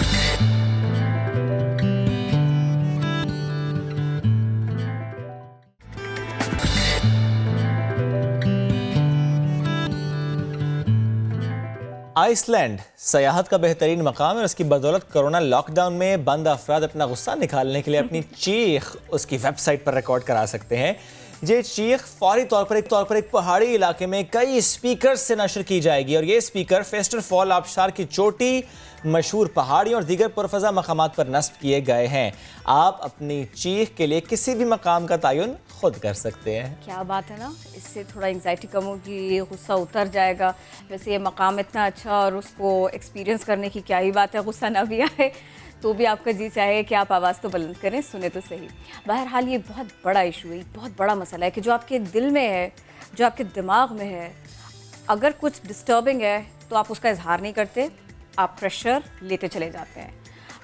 आइसलैंड सयाहत का बेहतरीन मकाम है और उसकी बदौलत कोरोना लॉकडाउन में बंद अफराद अपना गुस्सा निकालने के लिए अपनी चीख उसकी वेबसाइट पर रिकॉर्ड करा सकते हैं। ये चीख फौरी तौर पर एक पहाड़ी इलाके में कई स्पीकर से नशर की जाएगी और ये स्पीकर फेस्टर फॉल आबशार की चोटी, मशहूर पहाड़ियों और दीगर पुरफजा मकामात पर नस्ब किए गए हैं। आप अपनी चीख के लिए किसी भी मकाम का तयन खुद कर सकते हैं। क्या बात है ना, इससे थोड़ा एंग्जाइटी कम होगी, गुस्सा उतर जाएगा। वैसे ये मकाम इतना अच्छा और उसको एक्सपीरियंस करने की क्या ही बात है, गुस्सा ना भी आए तो भी आपका जी चाहे कि आप आवाज़ तो बुलंद करें, सुने तो सही। बहरहाल ये बहुत बड़ा इशू है, बहुत बड़ा मसला है कि जो आपके दिल में है, जो आपके दिमाग में है, अगर कुछ डिस्टर्बिंग है तो आप उसका इजहार नहीं करते, आप प्रेशर लेते चले जाते हैं।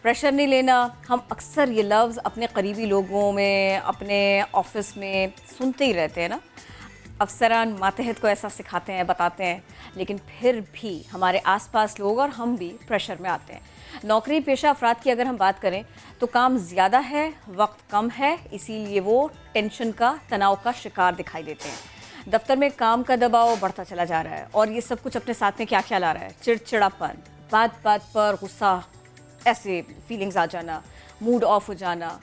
प्रेशर नहीं लेना, हम अक्सर ये लफ्ज़ अपने करीबी लोगों में, अपने ऑफिस में सुनते ही रहते हैं ना। अफसरान मातहत को ऐसा सिखाते हैं, बताते हैं, लेकिन फिर भी हमारे आसपास लोग और हम भी प्रेशर में आते हैं। नौकरी पेशा अफराद की अगर हम बात करें तो काम ज़्यादा है, वक्त कम है, इसीलिए वो टेंशन का, तनाव का शिकार दिखाई देते हैं। दफ्तर में काम का दबाव बढ़ता चला जा रहा है और ये सब कुछ अपने साथ में क्या ख्याल आ रहा है? चिड़चिड़ापन, बात बात पर गुस्सा, ऐसे फीलिंग्स आ जाना, मूड ऑफ हो जाना,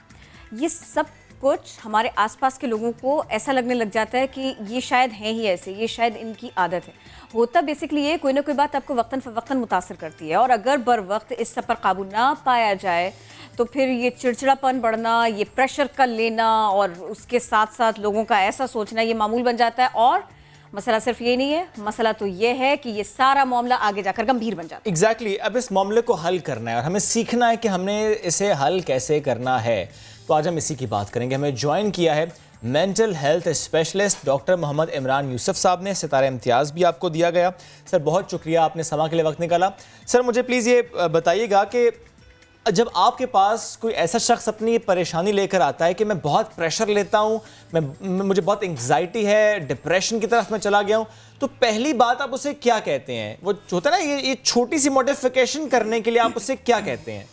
ये सब कुछ हमारे आसपास के लोगों को ऐसा लगने लग जाता है कि ये शायद हैं ही ऐसे, ये शायद इनकी आदत है। होता बेसिकली ये कोई ना कोई बात आपको वक्तन फ़वक्तन मुतासर करती है और अगर बर वक्त इस सब पर काबू ना पाया जाए तो फिर ये चिड़चिड़ापन बढ़ना, ये प्रेशर का लेना और उसके साथ साथ लोगों का ऐसा सोचना, ये मामूल बन जाता है। और मसला सिर्फ ये नहीं है, मसला तो ये है कि ये सारा मामला आगे जाकर गंभीर बन जाता है। एग्जैक्टली, अब इस मामले को हल करना है और हमें सीखना है कि हमने इसे हल कैसे करना है। तो आज हम इसी की बात करेंगे। हमें ज्वाइन किया है mental health specialist doctor Mohammad Imran Yusuf साहब ने। सितारा इम्तियाज़ भी आपको दिया गया। सर बहुत शुक्रिया, आपने समा के लिए वक्त निकाला। सर मुझे प्लीज़ ये बताइएगा कि जब आपके पास कोई ऐसा शख्स अपनी परेशानी लेकर आता है कि मैं बहुत प्रेशर लेता हूँ, मुझे बहुत एंग्जाइटी है, डिप्रेशन की तरफ मैं चला गया हूँ, तो पहली बात आप उसे क्या कहते हैं? वो होता है ना, ये छोटी सी मॉडिफिकेशन करने के लिए आप उसे क्या कहते हैं?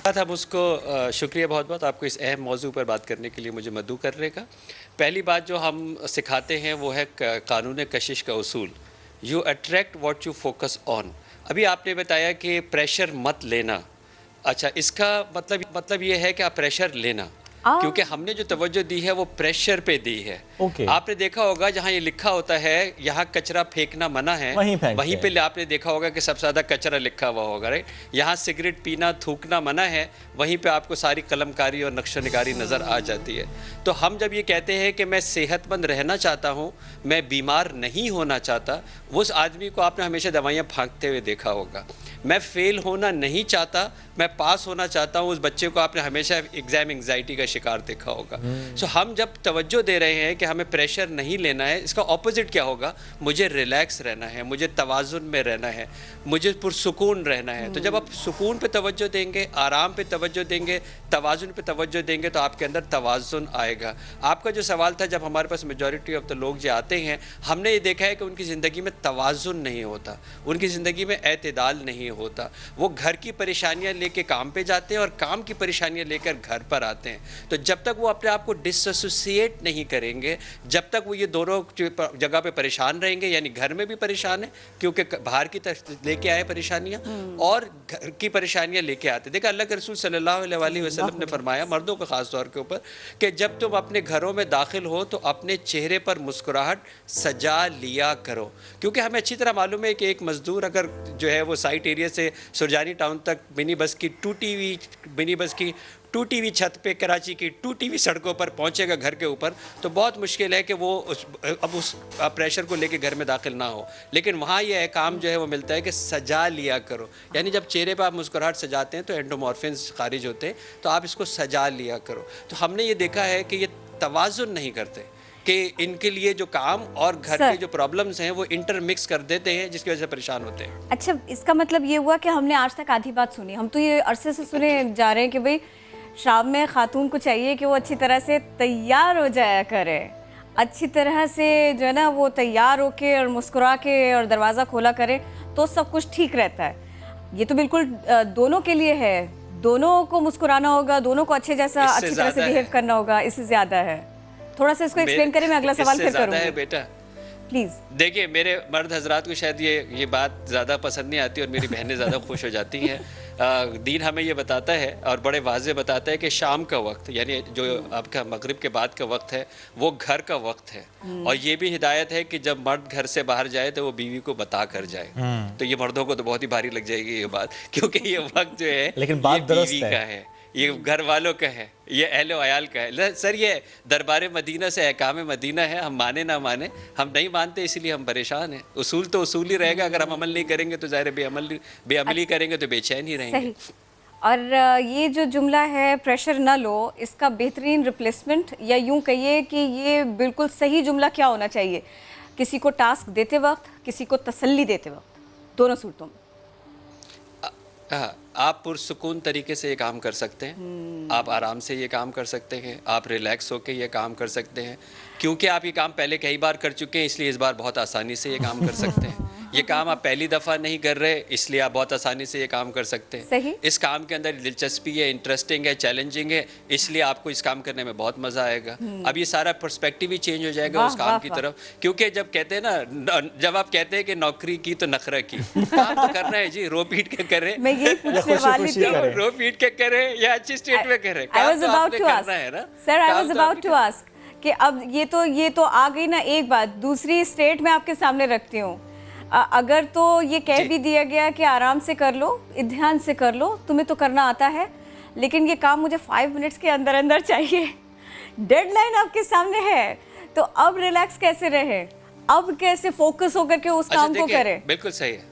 हम उसको शुक्रिया बहुत बहुत आपको इस अहम मौजू पर बात करने के लिए मुझे मदऊ करने का। पहली बात जो हम सिखाते हैं वो है कानून कशिश का उसूल, you attract what you focus on. अभी आपने बताया कि प्रेशर मत लेना। अच्छा, इसका मतलब ये है कि आप प्रेशर लेना, क्योंकि हमने जो तवज्जो दी है वो प्रेशर पे दी है। आपने देखा होगा जहाँ ये लिखा होता है यहाँ कचरा फेंकना मना है, वहीं पे आपने देखा होगा कि सबसे ज़्यादा कचरा लिखा हुआ होगा, राइट। यहाँ सिगरेट पीना, थूकना मना है, वहीं पे आपको सारी कलमकारी और नक्शनिगारी नज़र आ जाती है। तो हम जब ये कहते हैं कि मैं सेहतमंद रहना चाहता हूँ, मैं बीमार नहीं होना चाहता, उस आदमी को आपने हमेशा दवाइयाँ फाँकते हुए देखा होगा। मैं फ़ेल होना नहीं चाहता, मैं पास होना चाहता हूँ, उस बच्चे को आपने हमेशा एग्ज़ाम एंग्जाइटी का शिकार देखा होगा। सो हम जब तवज्जो दे रहे हैं कि हमें प्रेशर नहीं लेना है, इसका ऑपोजिट क्या होगा? मुझे रिलैक्स रहना है, मुझे तवाज़ुन में रहना है, मुझे पुरसुकून रहना है। तो जब आप सुकून पे तवज्जो देंगे, आराम पे तवज्जो देंगे, तवाज़ुन पे तवज्जो देंगे, तो आपके अंदर तवाज़ुन आएगा। आपका जो सवाल था, जब हमारे पास मेजॉरिटी ऑफ द लोग जो आते हैं, हमने ये देखा है कि उनकी ज़िंदगी में तवाज़ुन नहीं होता, उनकी ज़िंदगी में एतदाल नहीं होता। वो घर की परेशानियां लेके काम पे जाते हैं और काम की परेशानियां लेकर घर पर आते हैं। तो जब तक वो अपने आप को डिसोसिएट नहीं करेंगे, जब तक वो ये दोनों जगह पे परेशान रहेंगे, यानी घर में भी परेशान है क्योंकि बाहर की तरफ लेके आए परेशानियां और घर की परेशानियां लेके आते। देखा अल्लाह के रसूल सल्लल्लाहु अलैहि वसल्लम ने फरमाया, मर्दों के ख़ास तौर के ऊपर, कि जब तुम अपने घरों में दाखिल हो तो अपने चेहरे पर मुस्कुराहट सजा लिया करो। क्योंकि हमें अच्छी तरह मालूम है कि एक मजदूर अगर जो है वो साइट एरिया एरिया से सुरजानी टाउन तक मिनी बस की टूटी हुई छत पे, कराची की टूटी हुई सड़कों पर पहुंचेगा घर के ऊपर, तो बहुत मुश्किल है कि वो उस प्रेशर को लेके घर में दाखिल ना हो। लेकिन वहाँ ये काम जो है वो मिलता है कि सजा लिया करो, यानी जब चेहरे पर आप मुस्कुराहट सजाते हैं तो एंडोमॉर्फिन्स खारिज होते हैं, तो आप इसको सजा लिया करो। तो हमने ये देखा है कि ये तवाज़ुन नहीं करते कि इनके लिए जो काम और घर के जो प्रॉब्लम्स हैं वो इंटरमिक्स कर देते हैं, जिसकी वजह से परेशान होते हैं। अच्छा, इसका मतलब ये हुआ कि हमने आज तक आधी बात सुनी। हम तो ये अरसे से सुने जा रहे हैं कि भाई शाम में खातून को चाहिए कि वो अच्छी तरह से तैयार हो जाया करे, अच्छी तरह से जो है ना वो तैयार होके और मुस्कुरा के और दरवाज़ा खोला करे तो सब कुछ ठीक रहता है। ये तो बिल्कुल दोनों के लिए है, दोनों को मुस्कुराना होगा, दोनों को अच्छी तरह से बिहेव करना होगा। इससे ज़्यादा है, थोड़ा सा इसको एक्सप्लेन करें, मैं अगला सवाल फिर करूँगी बेटा। प्लीज़ देखिए, मेरे मर्द हजरात को शायद ये बात ज़्यादा पसंद नहीं आती और मेरी बहनें ज़्यादा खुश हो जाती हैं। दीन हमें ये बताता है और बड़े वाज़े बताता है कि शाम का वक्त, यानी जो आपका मगरिब के बाद का वक्त है, वो घर का वक्त है। और ये भी हिदायत है कि जब मर्द घर से बाहर जाए तो वो बीवी को बता कर जाए। तो ये मर्दों को तो बहुत ही भारी लग जाएगी ये बात, क्योंकि ये वक्त जो है लेकिन बात बीवी का है, ये घर वालों का है, ये अहलो अयाल का है। सर, ये दरबार मदीना से अहकाम मदीना है, हम माने ना माने, हम नहीं मानते इसलिए हम परेशान हैं। उसूल तो उसूल ही रहेगा, अगर हम अमल नहीं करेंगे तो ज़ाहिर बेअमली करेंगे तो बेचैन ही रहेंगे। सही। और ये जो जुमला है प्रेशर ना लो, इसका बेहतरीन रिप्लेसमेंट या यूं कहिए कि ये बिल्कुल सही जुमला क्या होना चाहिए किसी को टास्क देते वक्त, किसी को तसल्ली देते वक्त, दोनों सूरतों में? आप पुरसुकून तरीके से ये काम कर सकते हैं, आप आराम से ये काम कर सकते हैं, आप रिलैक्स होकर ये काम कर सकते हैं, क्योंकि आप ये काम पहले कई बार कर चुके हैं, इसलिए इस बार बहुत आसानी से ये काम कर सकते हैं। ये काम आप पहली दफ़ा नहीं कर रहे, इसलिए आप बहुत आसानी से ये काम कर सकते हैं। सही। इस काम के अंदर दिलचस्पी है, इंटरेस्टिंग है, चैलेंजिंग है, इसलिए आपको इस काम करने में बहुत मज़ा आएगा। अब ये सारा पर्सपेक्टिव ही चेंज हो जाएगा उस काम की तरफ, क्योंकि जब कहते हैं ना, जब आप कहते हैं कि नौकरी की तो नखरा की, काम तो करना है जी, रो पीट के करें, मैं यही पूछने वाली थी, रो पीट के करें या अच्छी स्टेट में करें, काम तो आपने करना है ना। Sir, I was about to ask कि अब ये तो आ गई ना एक बात, दूसरी स्टेट में आपके सामने रखती हूँ। अगर तो ये कह भी दिया गया कि आराम से कर लो, ध्यान से कर लो, तुम्हें तो करना आता है, लेकिन ये काम मुझे 5 मिनट्स के अंदर अंदर चाहिए, डेडलाइन आपके सामने है, तो अब रिलैक्स कैसे रहे, अब कैसे फोकस होकर के उस काम को करे? बिल्कुल सही है।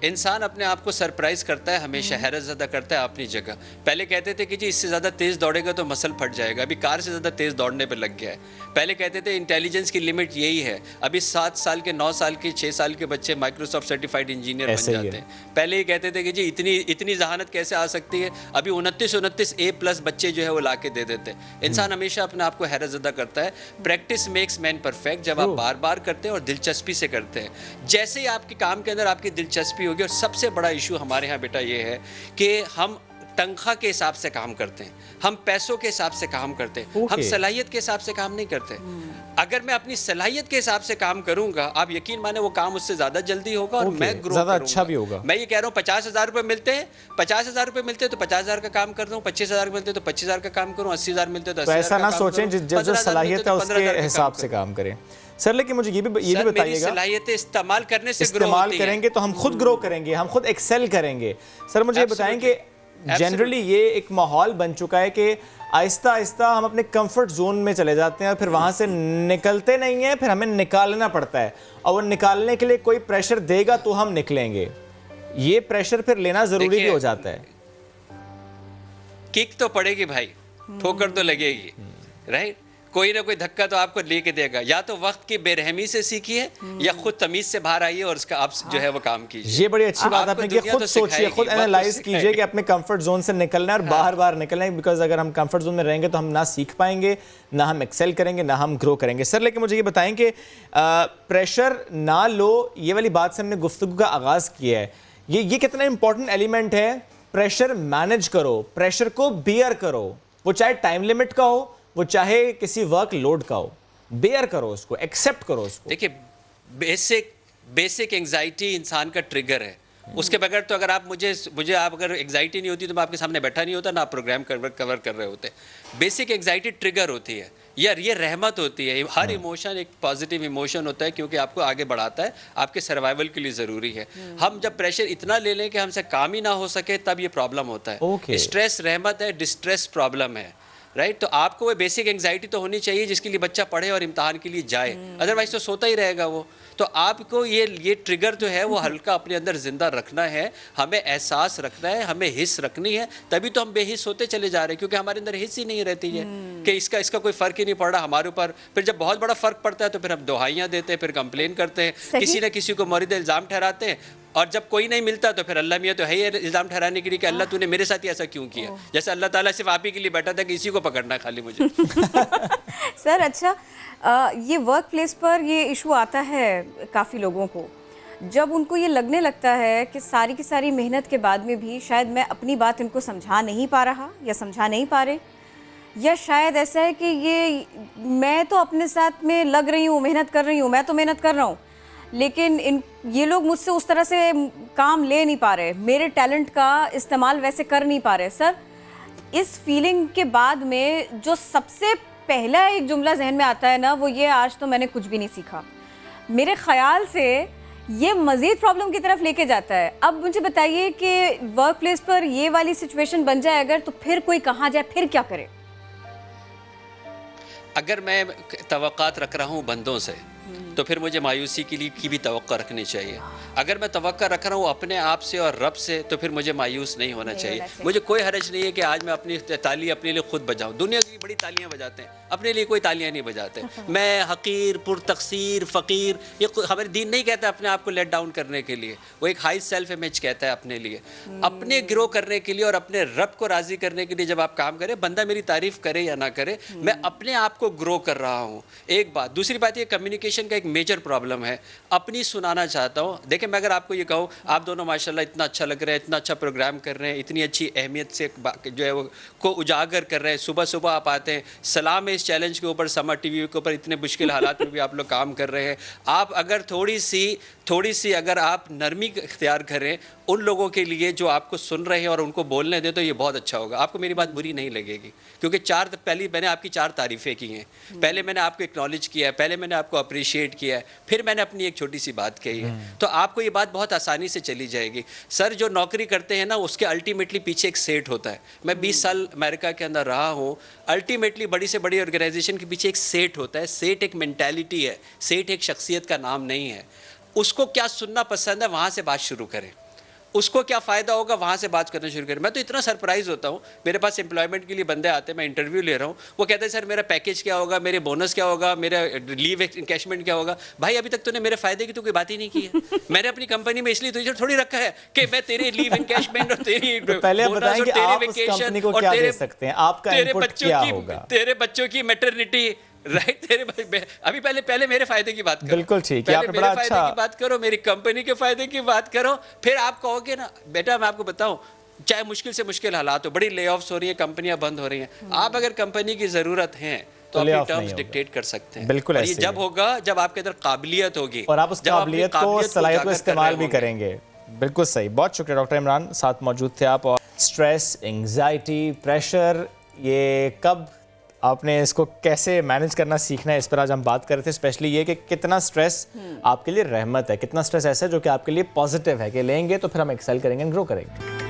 इंसान अपने आप को सरप्राइज करता है, हमेशा हैरत ज़दा करता है अपनी जगह। पहले कहते थे कि जी इससे ज़्यादा तेज़ दौड़ेगा तो मसल फट जाएगा, अभी कार से ज़्यादा तेज़ दौड़ने पे लग गया है। पहले कहते थे इंटेलिजेंस की लिमिट यही है, अभी 7 साल के, 9 साल के, 6 साल के बच्चे माइक्रोसॉफ्ट सर्टिफाइड इंजीनियर बन जाते हैं। पहले ही कहते थे कि जी इतनी जहानत कैसे आ सकती है, अभी 29 A+ बच्चे जो है वो ला के दे देते हैं। इंसान हमेशा अपने आप को हैरत ज़दा करता है। प्रैक्टिस मेक्स मैन परफेक्ट, जब आप बार बार करते हैं और दिलचस्पी से करते हैं। जैसे ही आपके काम के अंदर आपकी दिलचस्पी होगी, और सबसे बड़ा इशू हमारे यहाँ बेटा ये है कि हम तनख्वाह के हिसाब से काम करते हैं, हम पैसों के हिसाब से काम करते हैं, हम सलाहियत के हिसाब से काम नहीं करते। अगर मैं अपनी सलाहियत के हिसाब से काम करूंगा, आप यकीन माने वो काम उससे ज़्यादा जल्दी होगा और मैं ग्रो ज़्यादा अच्छा भी होगा। मैं ये कह रहा हूँ 50,000 रुपये मिलते हैं, 50,000 रुपये मिलते हैं तो 50,000 का काम करता हूँ, 25,000 मिलते हैं तो 25,000 का काम करूँ, 80,000 मिलते हैं तो 80,000 ऐसा ना सोचें जो सलाहियत है उसके हिसाब से काम करें। सर, लेकिन मुझे ये भी बताइएगा, सलाहियतें इस्तेमाल करने से इस्तेमाल करेंगे तो हम खुद ग्रो करेंगे, हम खुद एक्सेल करेंगे। सर, मुझे ये बताएं कि जनरली ये एक माहौल बन चुका है कि आहिस्ता आहिस्ता हम अपने कंफर्ट जोन में चले जाते हैं और फिर वहाँ से निकलते नहीं हैं, फिर हमें निकालना पड़ता है, और वो निकालने के लिए कोई प्रेशर देगा तो हम निकलेंगे। ये प्रेशर फिर लेना ज़रूरी भी हो जाता है। किक तो पड़ेगी भाई, ठोकर तो लगेगी, राइट? कोई ना कोई धक्का तो आपको लेके देगा। या तो वक्त की बेरहमी से सीखिए या खुद तमीज से बाहर आइए और उसका आप जो है वो काम कीजिए। ये बड़ी अच्छी बात आपने की। खुद सोचिए, खुद एनालाइज कीजिए कि अपने कंफर्ट जोन से निकलना है और बाहर निकलना है, बिकॉज अगर हम कंफर्ट जोन में रहेंगे तो हम ना सीख पाएंगे, ना हम एक्सेल करेंगे, ना हम ग्रो करेंगे। सर, लेकिन मुझे ये बताएं कि प्रेशर ना लो, ये वाली बात से हमने गुफ्तगू का आगाज़ किया है, ये कितना इंपॉर्टेंट एलिमेंट है। प्रेशर मैनेज करो, प्रेशर को बियर करो, वो चाहे टाइम लिमिट का हो, वो चाहे किसी वर्क लोड का हो, बेयर करो उसको, एक्सेप्ट करो उसको। देखिए, बेसिक एंजाइटी इंसान का ट्रिगर है, उसके बगैर तो अगर आप मुझे आप अगर एंजाइटी नहीं होती तो मैं आपके सामने बैठा नहीं होता, ना आप प्रोग्राम कवर कर रहे होते। बेसिक एंजाइटी ट्रिगर होती है यार ये रहमत होती है। हर इमोशन एक पॉजिटिव इमोशन होता है क्योंकि आपको आगे बढ़ाता है, आपके सर्वाइवल के लिए ज़रूरी है। हम जब प्रेशर इतना ले लें कि हमसे काम ही ना हो सके तब ये प्रॉब्लम होता है। Okay. स्ट्रेस रहमत है, डिस्ट्रेस प्रॉब्लम है, राइट? तो आपको वो बेसिक एंग्जाइटी तो होनी चाहिए जिसके लिए बच्चा पढ़े और इम्तहान के लिए जाए, अदरवाइज तो सोता ही रहेगा वो। तो आपको ये ट्रिगर जो है वो हल्का अपने अंदर जिंदा रखना है, हमें एहसास रखना है, हमें हिस्स रखनी है, तभी तो हम बेहिस होते चले जा रहे हैं क्योंकि हमारे अंदर हिस्स ही नहीं रहती है कि इसका कोई फ़र्क ही नहीं पड़ रहा हमारे ऊपर। फिर जब बहुत बड़ा फ़र्क पड़ता है तो फिर हम दुहाइयाँ देते हैं, फिर कंप्लेन करते हैं, किसी न किसी को मौरिद इल्ज़ाम ठहराते हैं, और जब कोई नहीं मिलता तो फिर अल्लाह मियाँ तो है ये इल्ज़ाम ठहराने के लिए कि अल्लाह तूने मेरे साथ ही ऐसा क्यों किया, जैसे अल्लाह ताला सिर्फ आप ही के लिए बैठा था कि इसी को पकड़ना खाली मुझे। सर अच्छा, ये वर्क प्लेस पर ये इशू आता है काफ़ी लोगों को, जब उनको ये लगने लगता है कि सारी की सारी मेहनत के बाद में भी शायद मैं अपनी बात इनको समझा नहीं पा रहा या समझा नहीं पा रहे, या शायद ऐसा है कि ये मैं तो अपने साथ में लग रही हूँ, मेहनत कर रही हूँ, मैं तो मेहनत कर रहा हूँ, लेकिन ये लोग मुझसे उस तरह से काम ले नहीं पा रहे, मेरे टैलेंट का इस्तेमाल वैसे कर नहीं पा रहे। सर, इस फीलिंग के बाद में जो सबसे पहला एक जुमला जहन में आता है ना, वो ये आज तो मैंने कुछ भी नहीं सीखा। मेरे ख्याल से ये मज़ीद प्रॉब्लम की तरफ लेके जाता है। अब मुझे बताइए कि वर्क प्लेस पर ये वाली सिचुएशन बन जाए अगर, तो फिर कोई कहाँ जाए, फिर क्या करे? अगर मैं तवक्कात रख रहा हूँ बंदों से तो फिर मुझे मायूसी के लिए की भी तवक्का रखनी चाहिए। अगर मैं तवक्का रख रहा हूँ अपने आप से और रब से तो फिर मुझे मायूस नहीं होना चाहिए। मुझे कोई हरज नहीं है कि आज मैं अपनी ताली अपने लिए खुद बजाऊँ। दुनिया की बड़ी तालियाँ बजाते हैं, अपने लिए कोई तालियाँ नहीं बजाते। मैं हकीर, पुरतकसीर, फ़कीर, ये हमारे दीन नहीं कहता अपने आप को लेट डाउन करने के लिए, वो एक हाई सेल्फ इमेज कहता है अपने लिए। अपने ग्रो करने के लिए और अपने रब को राज़ी करने के लिए जब आप काम करें, बंदा मेरी तारीफ़ करे या ना करे, मैं अपने आप को ग्रो कर रहा हूँ। एक बात। दूसरी बात, ये कम्युनिकेशन का एक मेजर प्रॉब्लम है। अपनी सुनाना चाहता हूँ। देखिए, मैं अगर आपको ये कहूँ आप दोनों माशाल्लाह इतना अच्छा लग रहा है, इतना अच्छा प्रोग्राम कर रहे हैं, इतनी अच्छी अहमियत से जो है वो को उजागर कर रहे हैं, सुबह सुबह आप आते हैं, सलाम है इस चैलेंज के ऊपर, समा टीवी के ऊपर इतने मुश्किल हालात में भी आप लोग काम कर रहे हैं। आप अगर थोड़ी सी अगर आप नरमी इख्तियार करें उन लोगों के लिए जो आपको सुन रहे हैं और उनको बोलने दें तो ये बहुत अच्छा होगा। आपको मेरी बात बुरी नहीं लगेगी क्योंकि पहले मैंने आपकी 4 तारीफ़ें की हैं। पहले मैंने आपको एक्नॉलेज किया है, पहले मैंने आपको अप्रिशिएट किया है, फिर मैंने अपनी एक छोटी सी बात कही है, तो आपको ये बात बहुत आसानी से चली जाएगी। सर, जो नौकरी करते हैं ना उसके अल्टीमेटली पीछे एक सेट होता है। मैं 20 साल अमेरिका के अंदर रहा हूँ। अल्टीमेटली बड़ी से बड़ी ऑर्गेनाइजेशन के पीछे एक सेट होता है। सेट एक मेंटालिटी है, सेट एक शख्सियत का नाम नहीं है। उसको क्या सुनना पसंद है वहाँ से बात शुरू करें, उसको क्या फ़ायदा होगा वहाँ से बात करना शुरू करें। मैं तो इतना सरप्राइज़ होता हूँ, मेरे पास एम्प्लॉयमेंट के लिए बंदे आते हैं, मैं इंटरव्यू ले रहा हूँ, वो कहते हैं सर मेरा पैकेज क्या होगा, मेरे बोनस क्या होगा, मेरा लीव एनकैशमेंट क्या होगा। भाई अभी तक तूने मेरे फ़ायदे की तो कोई बात ही नहीं की है। मैंने अपनी कंपनी में इसलिए तुझे थोड़ी रखा है कि मैं तेरे लीव एनकैशमेंट और तेरी पहले बताएं कि आप उस कंपनी को क्या दे सकते हैं, आपका इनपुट क्या होगा, तेरे बच्चों की मैटरनिटी, राइट? अभी पहले मेरे फायदे की बात करो। बिल्कुल ठीक है, आपने बड़ा अच्छा की बात करो, मेरी कंपनी के फायदे की बात करो, फिर आप कहोगे ना बेटा मैं आपको बताऊं, चाहे मुश्किल से मुश्किल हालात हो, बड़ी ले ऑफ्स हो रही हैं, कंपनियां बंद हो रही हैं, आप अगर कंपनी की जरूरत है तो अपनी टर्म्स डिक्टेट कर सकते हैं। बिल्कुल ये जब होगा जब आपके अंदर काबिलियत होगी और आप उस काबिलियत को, सलाहियत को इस्तेमाल भी करेंगे। बिल्कुल सही। बहुत शुक्रिया डॉक्टर इमरान, साथ मौजूद थे आप। और स्ट्रेस, एंग्जाइटी, प्रेशर, ये कब आपने इसको कैसे मैनेज करना सीखना है, इस पर आज हम बात कर रहे थे। स्पेशली ये कि कितना स्ट्रेस आपके लिए रहमत है, कितना स्ट्रेस ऐसा है जो कि आपके लिए पॉजिटिव है कि लेंगे तो फिर हम एक्सेल करेंगे, ग्रो करेंगे।